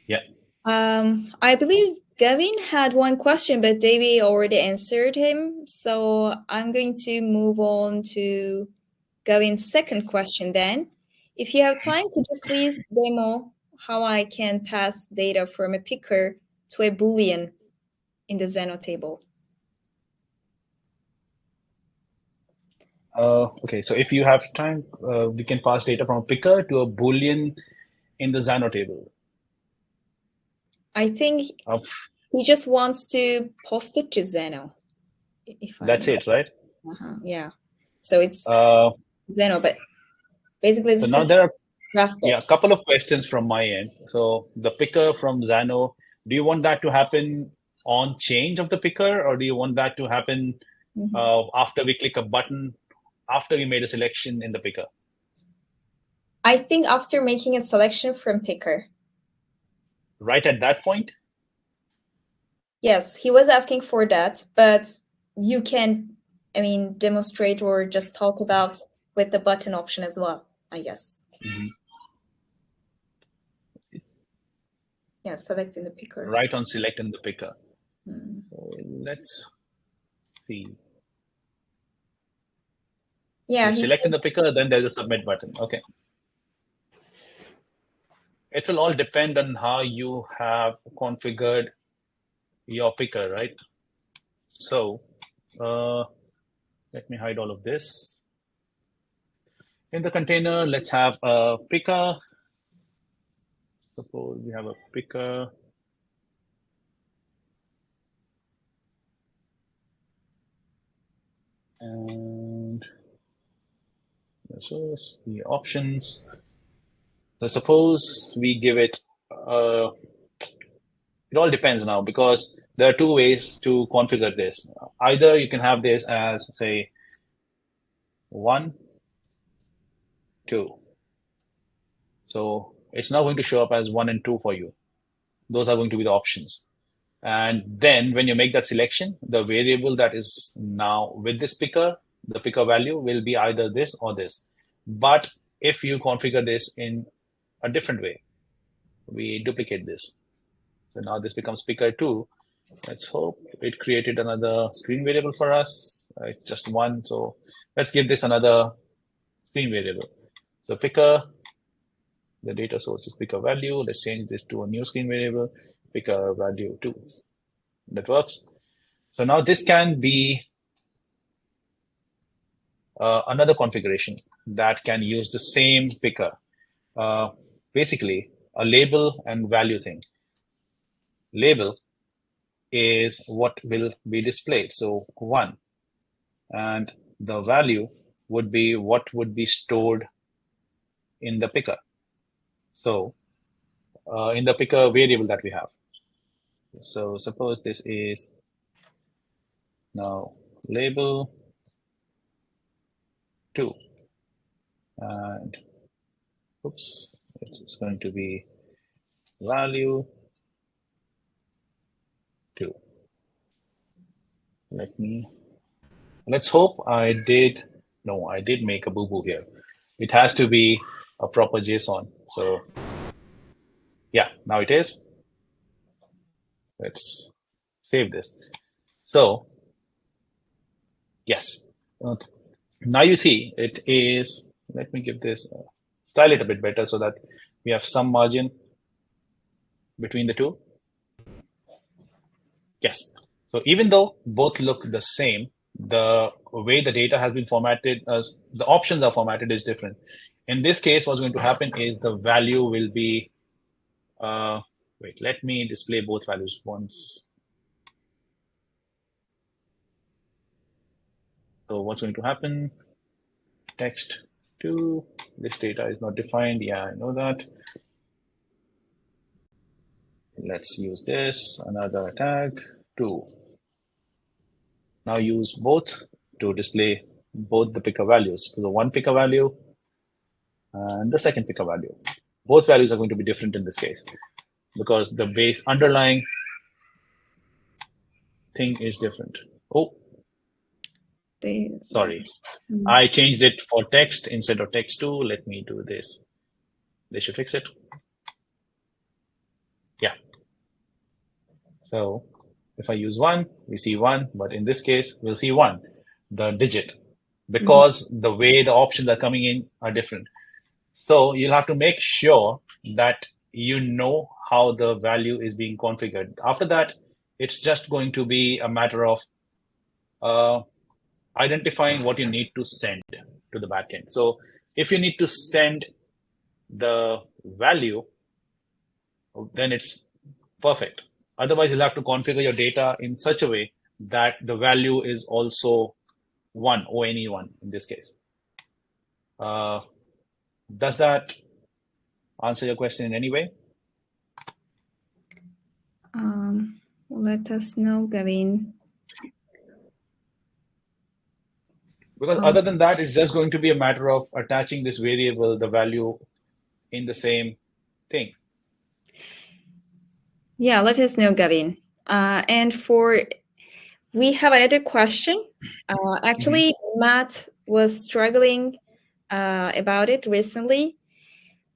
Yeah. I believe Gavin had one question, but David already answered him. So I'm going to move on to Gavin's second question then. If you have time, could you please demo how I can pass data from a picker to a Boolean in the Xano table? Okay, so if you have time, we can pass data from a picker to a Boolean in the Xano table. I think he just wants to post it to Xano. That's it, right? Yeah. So it's Xano, but basically so now there are Draftbit. a couple of questions from my end. So the picker from Xano do you want that to happen on change of the picker, or do you want that to happen after we click a button, after we made a selection in the picker? I think after making a selection from picker. Right at that point? Yes, he was asking for that, but you can, demonstrate or just talk about with the button option as well, I guess. Yeah, selecting the picker. Right on selecting the picker. So let's see. Yeah, he's selecting the picker, then there's a submit button. Okay. It will all depend on how you have configured your picker, right? So let me hide all of this. In the container, let's have a picker. Suppose we have a picker. And so the options. So suppose we give it, it all depends now, because there are two ways to configure this. Either you can have this as, say, 1, 2. So it's now going to show up as 1 and 2 for you. Those are going to be the options. And then when you make that selection, the variable that is now with this picker, the picker value will be either this or this. But if you configure this in a different way, we duplicate this. So now this becomes picker 2. Let's hope it created another screen variable for us. It's just 1. So let's give this another screen variable. So picker, the data source is picker value. Let's change this to a new screen variable, picker value 2. That works. So now this can be another configuration that can use the same picker. Basically, a label and value thing. Label is what will be displayed. So 1. And the value would be what would be stored in the picker. So in the picker variable that we have. So suppose this is now label 2. And oops, it's going to be value 2. Let's hope I did make a boo-boo here. It has to be a proper JSON. So yeah, now it is. Let's save this. So yes, okay. Now you see it is, let me give this, style it a bit better so that we have some margin between the two. Yes. So even though both look the same, the way the data has been formatted, the options are formatted is different. In this case, what's going to happen is the value will be, wait, let me display both values once. So what's going to happen? Text 2, this data is not defined. Yeah, I know that. Let's use this, another tag 2. Now use both to display both the picker values. So the one picker value and the second picker value. Both values are going to be different in this case because the base underlying thing is different. Oh, sorry. I changed it for text instead of text 2. Let me do this. They should fix it. Yeah. So if I use 1, we see 1, but in this case, we'll see 1, the digit, because the way the options are coming in are different. So you'll have to make sure that you know how the value is being configured. After that, it's just going to be a matter of identifying what you need to send to the backend. So if you need to send the value, then it's perfect. Otherwise, you'll have to configure your data in such a way that the value is also 1, ONE1 in this case. Does that answer your question in any way? Let us know, Gavin. Because other than that, it's just going to be a matter of attaching this variable, the value, in the same thing. Yeah, let us know, Gavin. And we have another question. Actually, Matt was struggling about it recently.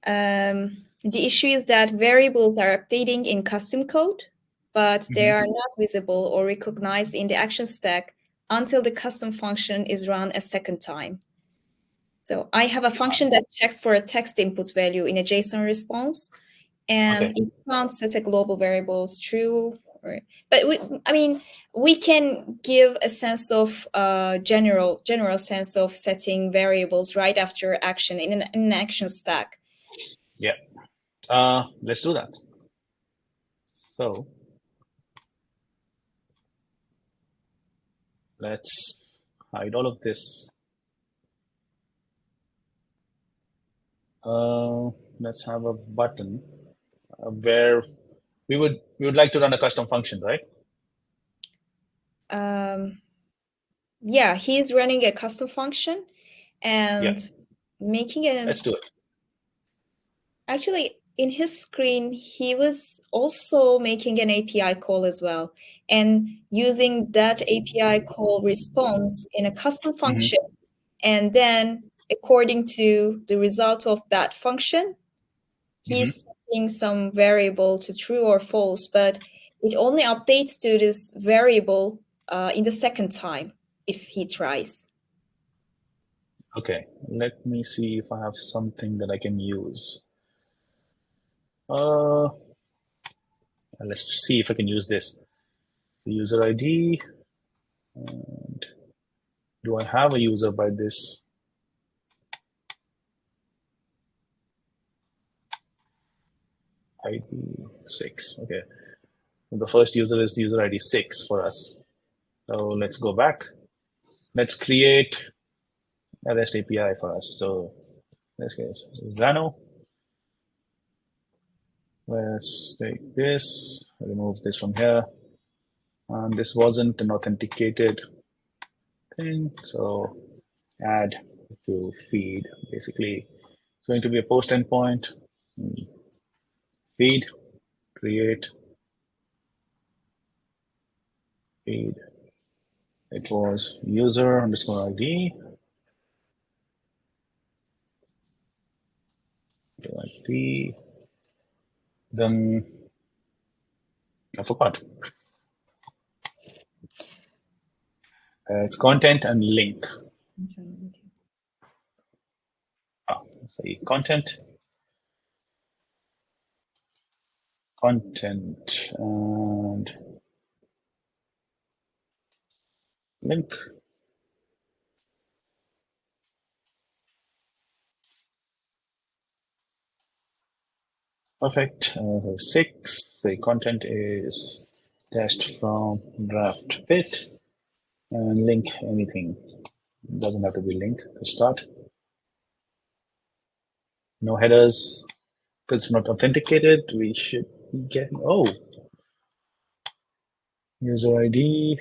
The issue is that variables are updating in custom code, but they are not visible or recognized in the action stack until the custom function is run a second time. So I have a function that checks for a text input value in a JSON response, and it can't set a global variable as true. But we can give a sense of general sense of setting variables right after action in an action stack. Yeah. Let's do that. So let's hide all of this. Let's have a button where we would like to run a custom function, right? Yeah, he's running a custom function and making a. Let's do it. Actually, in his screen, he was also making an API call as well, and using that API call response in a custom function. And then, according to the result of that function, he's setting some variable to true or false, but it only updates to this variable in the second time if he tries. Okay, let me see if I have something that I can use. Let's see if I can use this. The user ID. And do I have a user by this? ID 6. Okay. The first user is the user ID 6 for us. So let's go back. Let's create a REST API for us. So in this case, Xano. Let's take this, remove this from here. And this wasn't an authenticated thing. So add to feed. Basically, it's going to be a post endpoint. Feed, create, feed. It was user underscore ID. ID. Then I forgot. It's content and link. Say content, and link. Perfect. So 6. The content is test from Draftbit, and link anything. It doesn't have to be linked to start. No headers because it's not authenticated. We should get user ID.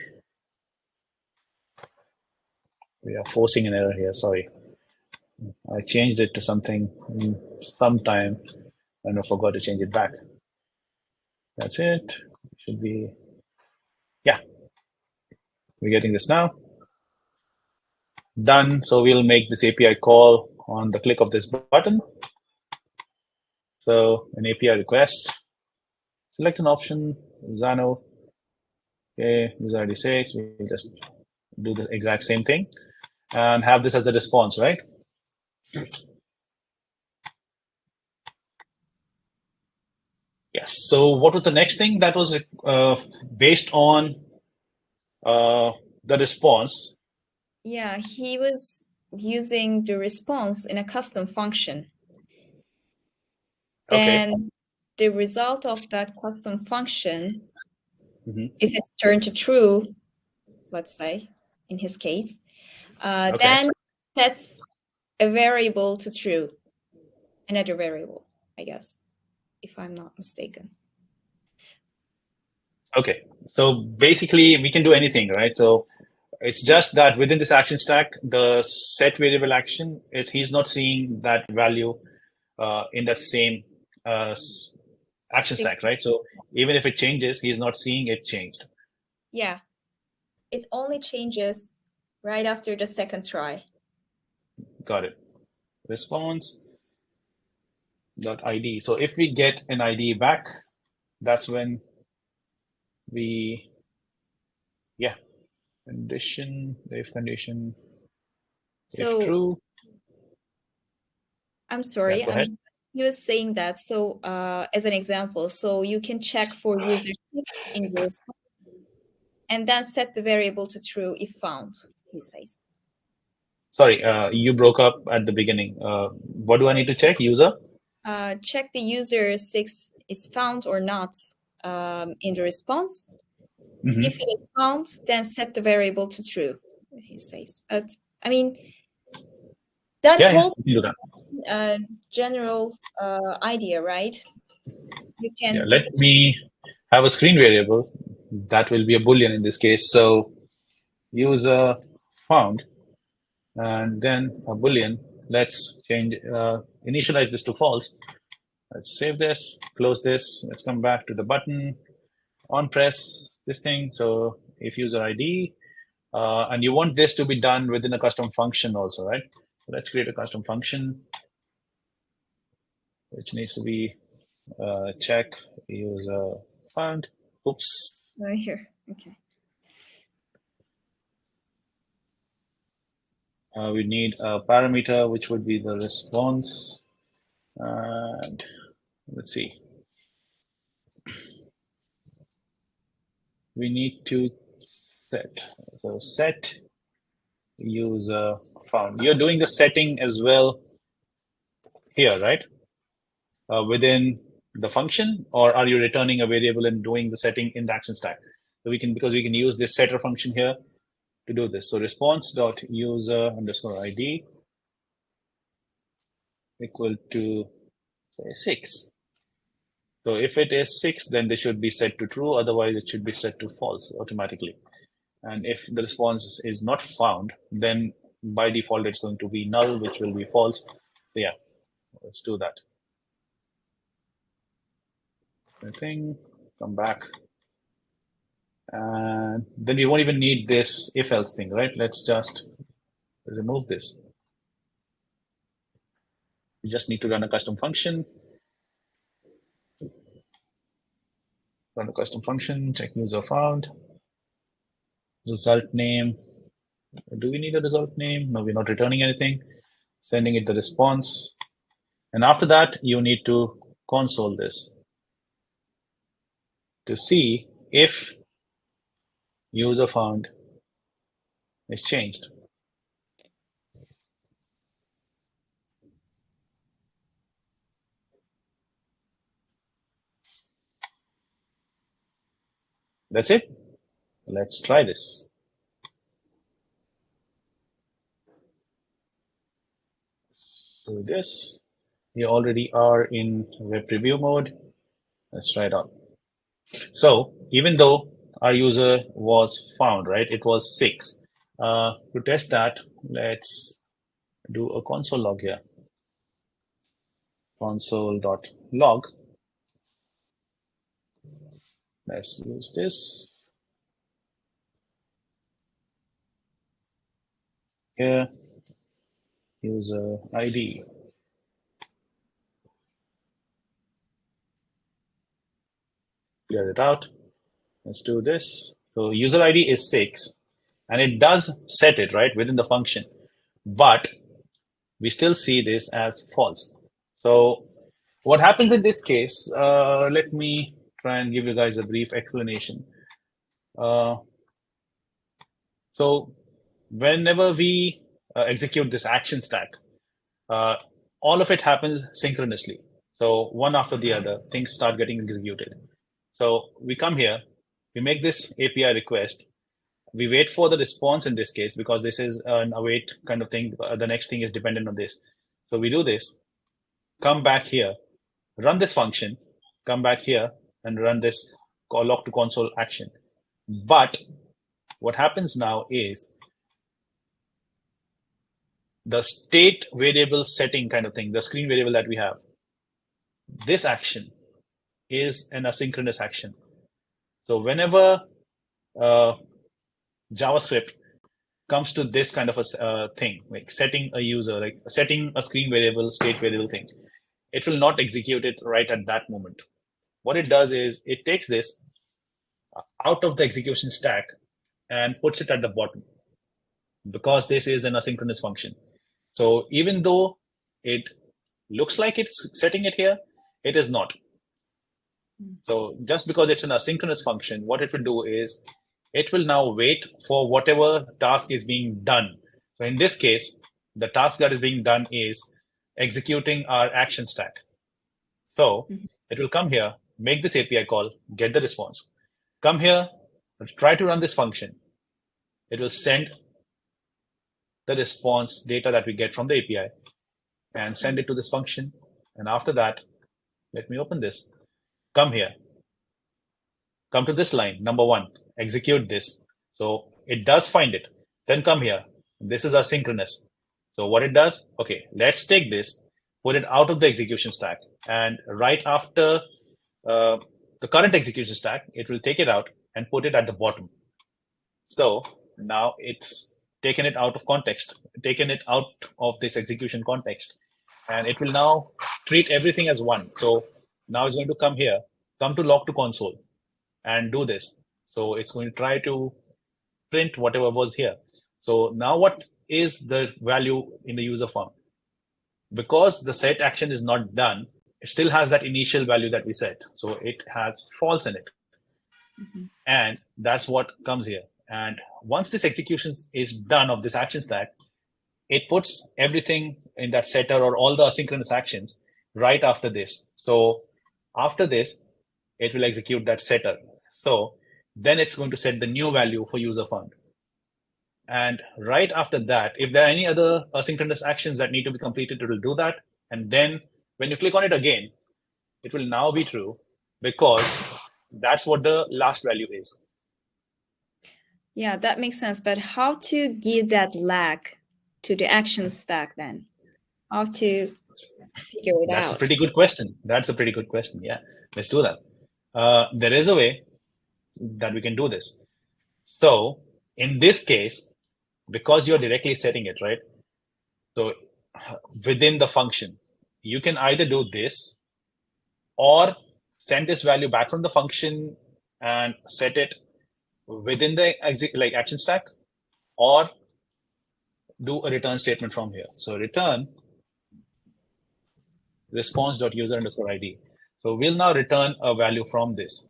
We are forcing an error here. Sorry, I changed it to something sometime and I forgot to change it back. That's it. It should be, yeah. We're getting this now. Done. So we'll make this API call on the click of this button. So an API request. Select an option, Xano. Okay, user ID 6. We'll just do the exact same thing and have this as a response, right? Yes. So what was the next thing that was based on the response? Yeah, he was using the response in a custom function. Then the result of that custom function, if it's turned to true, let's say, in his case, then sets a variable to true, another variable, I guess, if I'm not mistaken. Okay. So basically, we can do anything, right? So it's just that within this action stack, the set variable action, he's not seeing that value in that same action Sig- stack, right? So even if it changes, he's not seeing it changed. Yeah, it only changes right after the second try. Got it. Response dot ID. So if we get an ID back, that's when we, yeah, condition, if condition, if So true. I'm Yeah, sorry. go I ahead. mean, he was saying that. So as an example, so you can check for user 6 in your response and then set the variable to true if found, he says. Sorry, you broke up at the beginning. What do I need to check? User? Check the user 6 is found or not in the response. Mm-hmm. If it is found, then set the variable to true, he says. But I mean, that Yeah, holds you can do that. a general idea, right? You Yeah, can let me have a screen variable. That will be a Boolean in this case. So user found, and then a Boolean. Let's change, initialize this to false. Let's save this, close this. Let's come back to the button, on press this thing. So if user ID, and you want this to be done within a custom function also, right? So let's create a custom function, which needs to be check user found. Oops. right here. Okay. We need a parameter, which would be the response. And let's see. We need to set. So set user found. You're doing the setting as well here, right? Within the function, or are you returning a variable and doing the setting in the action stack? So because we can use this setter function here to do this. So response dot user underscore ID equal to say 6. So if it is 6, then this should be set to true. Otherwise, it should be set to false automatically. And if the response is not found, then by default, it's going to be null, which will be false. So yeah, let's do that. I think, come back. And then we won't even need this if else thing, right? Let's just remove this. We just need to run a custom function. Run a custom function, check user found, result name. Do we need a result name? No, we're not returning anything. Sending it the response. And after that, you need to console this to see if user found is changed. That's it. Let's try this. So this, you already are in web preview mode. Let's try it out. So even though our user was found, right, it was 6. To test that, let's do a console log here. Console.log. Let's use this here. User ID. Clear it out. Let's do this. So user ID is 6, and it does set it right within the function, but we still see this as false. So what happens in this case? Let me try and give you guys a brief explanation. So whenever we execute this action stack, all of it happens synchronously. So one after the other, things start getting executed. So we come here, we make this API request, we wait for the response in this case, because this is an await kind of thing. The next thing is dependent on this. So we do this, come back here, run this function, come back here and run this log to console action. But what happens now is the state variable setting kind of thing, the screen variable that we have, this action is an asynchronous action. So whenever JavaScript comes to this kind of a thing, like setting a user, like setting a screen variable, state variable thing, it will not execute it right at that moment. What it does is it takes this out of the execution stack and puts it at the bottom, because this is an asynchronous function. So even though it looks like it's setting it here, it is not. So just because it's an asynchronous function, what it will do is it will now wait for whatever task is being done. So in this case, the task that is being done is executing our action stack. So it will come here, make this API call, get the response. Come here, try to run this function. It will send the response data that we get from the API and send it to this function. And after that, let me open this. Come here. Come to this line, number 1, execute this. So it does find it. Then come here. This is asynchronous. So what it does, okay, let's take this, put it out of the execution stack. And right after the current execution stack, it will take it out and put it at the bottom. So now it's taken it out of context, taken it out of this execution context. And it will now treat everything as one. So now it's going to come here, come to log to console and do this. So it's going to try to print whatever was here. So now what is the value in the user form? Because the set action is not done, it still has that initial value that we set. So it has false in it. And that's what comes here. And once this execution is done of this action stack, it puts everything in that setter or all the asynchronous actions right after this. So after this, it will execute that setter. So then it's going to set the new value for user found. And right after that, if there are any other asynchronous actions that need to be completed, it will do that. And then when you click on it again, it will now be true because that's what the last value is. Yeah, that makes sense. But how to give that lag to the action stack then? How to figure it out? That's a pretty good question. That's a pretty good question. Yeah, let's do that. There is a way that we can do this. So in this case, because you're directly setting it, right? So within the function, you can either do this or send this value back from the function and set it within the action stack, or do a return statement from here. So return response.user_ID. So we'll now return a value from this.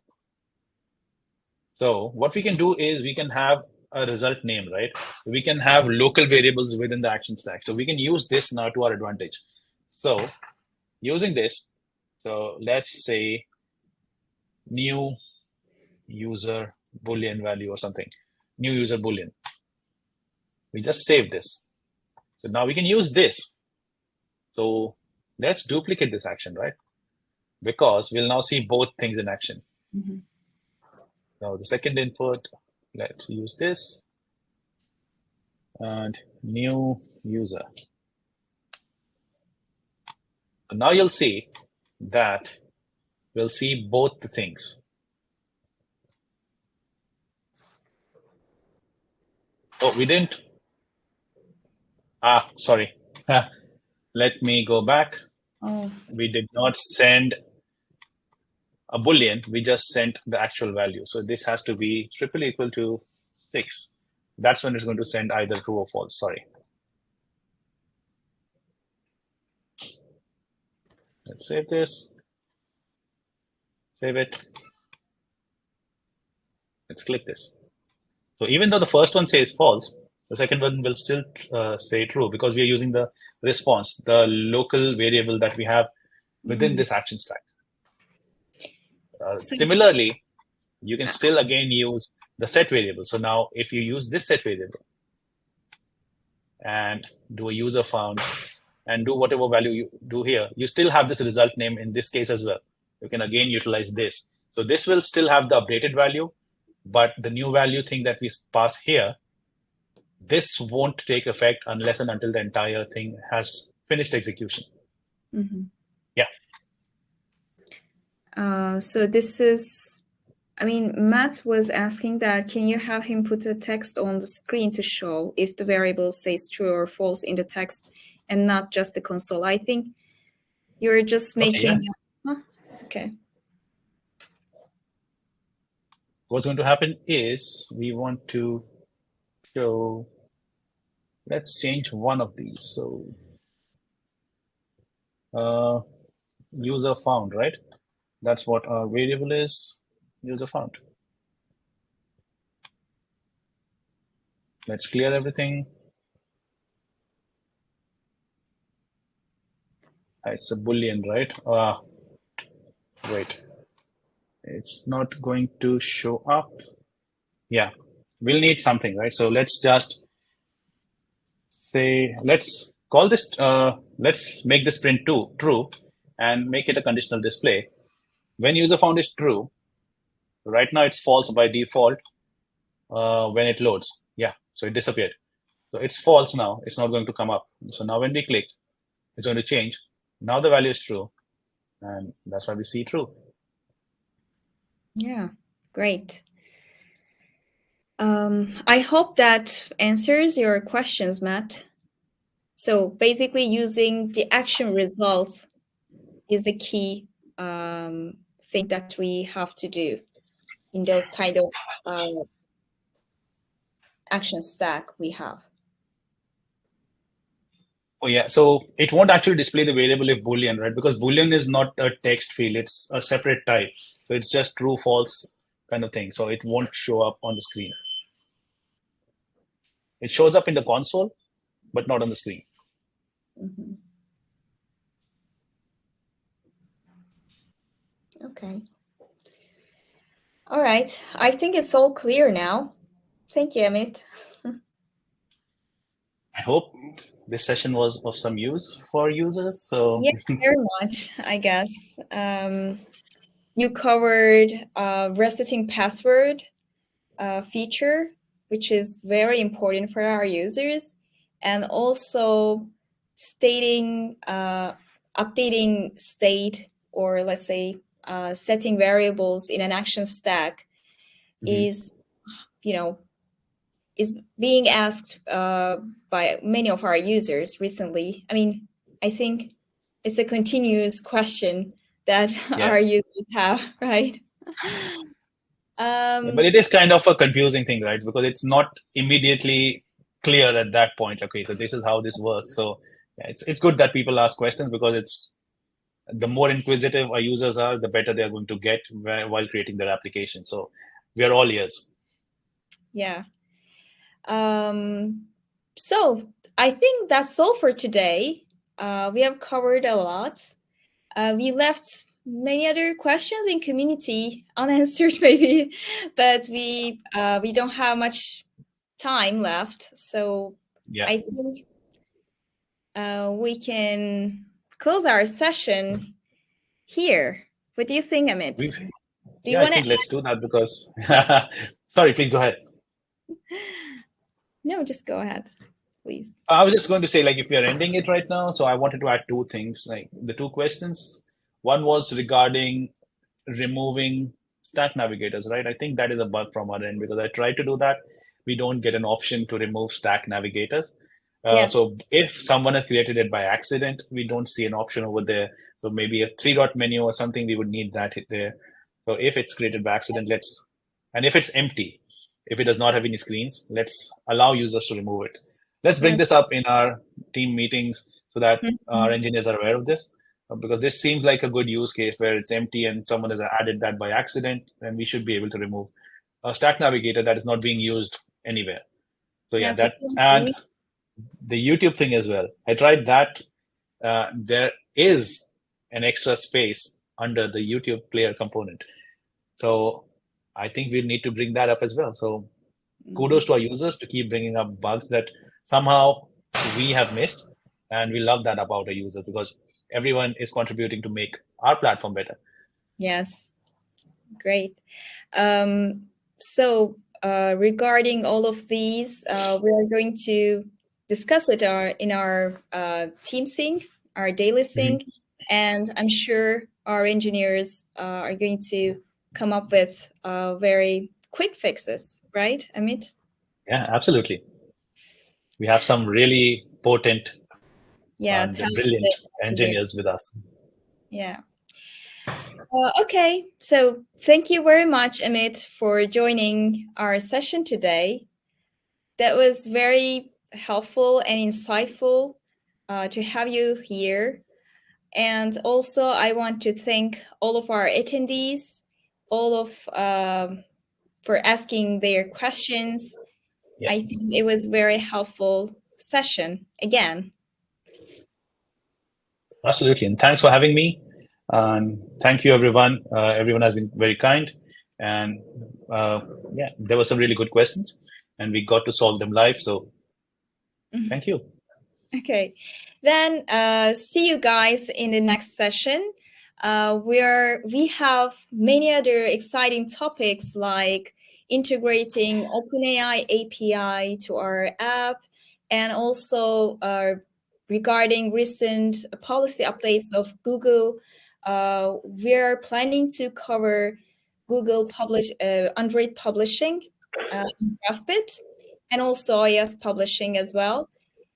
So what we can do is we can have a result name, right? We can have local variables within the action stack. So we can use this now to our advantage. So using this, so let's say new user Boolean value or something, new user Boolean. We just save this. So now we can use this. So let's duplicate this action, right? Because we'll now see both things in action. Now the second input, let's use this and new user. And now you'll see that we'll see both the things. Oh, we didn't. Sorry. Let me go back. Oh. We did not send a Boolean. We just sent the actual value. So this has to be triple equal to 6. That's when it's going to send either true or false. Sorry. Let's save this. Save it. Let's click this. So even though the first one says false, the second one will still say true because we are using the response, the local variable that we have within this action stack. Similarly, you can still again use the set variable. So now if you use this set variable and do a user found and do whatever value you do here, you still have this result name in this case as well. You can again utilize this. So this will still have the updated value, but the new value thing that we pass here, this won't take effect unless and until the entire thing has finished execution. Mm-hmm. Yeah. So this is, I mean, Matt was asking that, can you have him put a text on the screen to show if the variable says true or false in the text and not just the console? I think you're just making... Okay, yeah. Okay. What's going to happen is we want to show, let's change one of these. So user found, right? That's what our variable is, user found. Let's clear everything. It's a Boolean, right? Wait, it's not going to show up. Yeah, we'll need something, right? So let's just say, let's call this, let's make this print true and make it a conditional display. When user found is true, right now it's false by default when it loads. Yeah, so it disappeared. So it's false now. It's not going to come up. So now when we click, it's going to change. Now the value is true. And that's why we see true. Yeah, great. I hope that answers your questions, Matt. So basically using the action results is the key thing that we have to do in those kind of action stack we have. Oh yeah, so it won't actually display the variable if Boolean, right? Because Boolean is not a text field, it's a separate type. So it's just true, false kind of thing. So it won't show up on the screen. It shows up in the console, but not on the screen. Mm-hmm. Okay. All right. I think it's all clear now. Thank you, Amit. I hope this session was of some use for users. So Yeah, very much, I guess. You covered resetting password feature, which is very important for our users, and also stating, updating state, or let's say setting variables in an action stack is, is being asked by many of our users recently. I mean, I think it's a continuous question that our users have, right? But it is kind of a confusing thing, right? Because it's not immediately clear at that point. Okay, so this is how this works. So yeah, it's good that people ask questions, because it's the more inquisitive our users are, the better they are going to get while creating their application. So we are all ears. Yeah. So I think that's all for today. We have covered a lot. We left many other questions in community unanswered, maybe, but we don't have much time left. So Yeah, I think we can close our session here. What do you think, Amit? Do you I want think to let's do that, because sorry, please go ahead. No, just go ahead, please. I was just going to say, like, if we are ending it right now, so I wanted to add two things, like the two questions. One was regarding removing stack navigators, right? I think that is a bug from our end, because I tried to do that. We don't get an option to remove stack navigators. Yes. So if someone has created it by accident, we don't see an option over there. So maybe a three-dot menu or something, we would need that there. So if it's created by accident, and if it's empty, if it does not have any screens, let's allow users to remove it. Let's bring this up in our team meetings so that our engineers are aware of this, because this seems like a good use case where it's empty and someone has added that by accident, and we should be able to remove a stack navigator that is not being used anywhere. So yeah, that, and the YouTube thing as well. I tried that. There is an extra space under the YouTube player component. So I think we need to bring that up as well. So kudos to our users to keep bringing up bugs that somehow we have missed. And we love that about our users, because everyone is contributing to make our platform better. Yes. Great. So regarding all of these, we are going to discuss it in our team sync, our daily sync, and I'm sure our engineers are going to come up with very quick fixes, right, Amit? Yeah, absolutely. We have some really potent Yeah, and brilliant talented engineers. engineers with us. Yeah. Okay, so thank you very much, Amit, for joining our session today. That was very helpful and insightful to have you here. And also, I want to thank all of our attendees, all of for asking their questions. Yeah, I think it was very helpful session again. absolutely. And thanks for having me. And thank you, everyone. Everyone has been very kind. And yeah, there were some really good questions, and we got to solve them live. So thank you. Okay, then see you guys in the next session. We have many other exciting topics like integrating OpenAI API to our app, and also regarding recent policy updates of Google. We're planning to cover Google Android publishing in Draftbit, and also iOS publishing as well.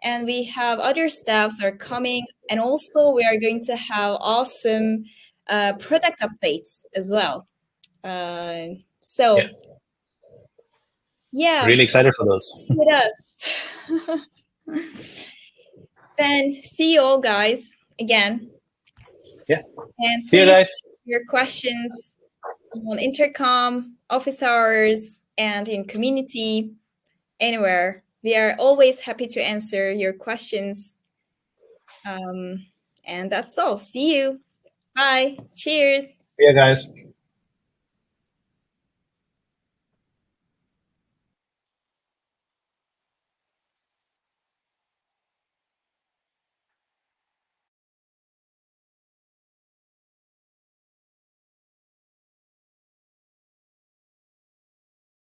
And we have other staffs are coming, and also we are going to have awesome product updates as well. Uh, Yeah, so yeah, really excited for those. with us. Then see you all guys again, Yeah. and See you please guys. leave your questions on intercom, office hours, and in community, anywhere. We are always happy to answer your questions. And that's all. See you. Bye. Cheers. See you guys.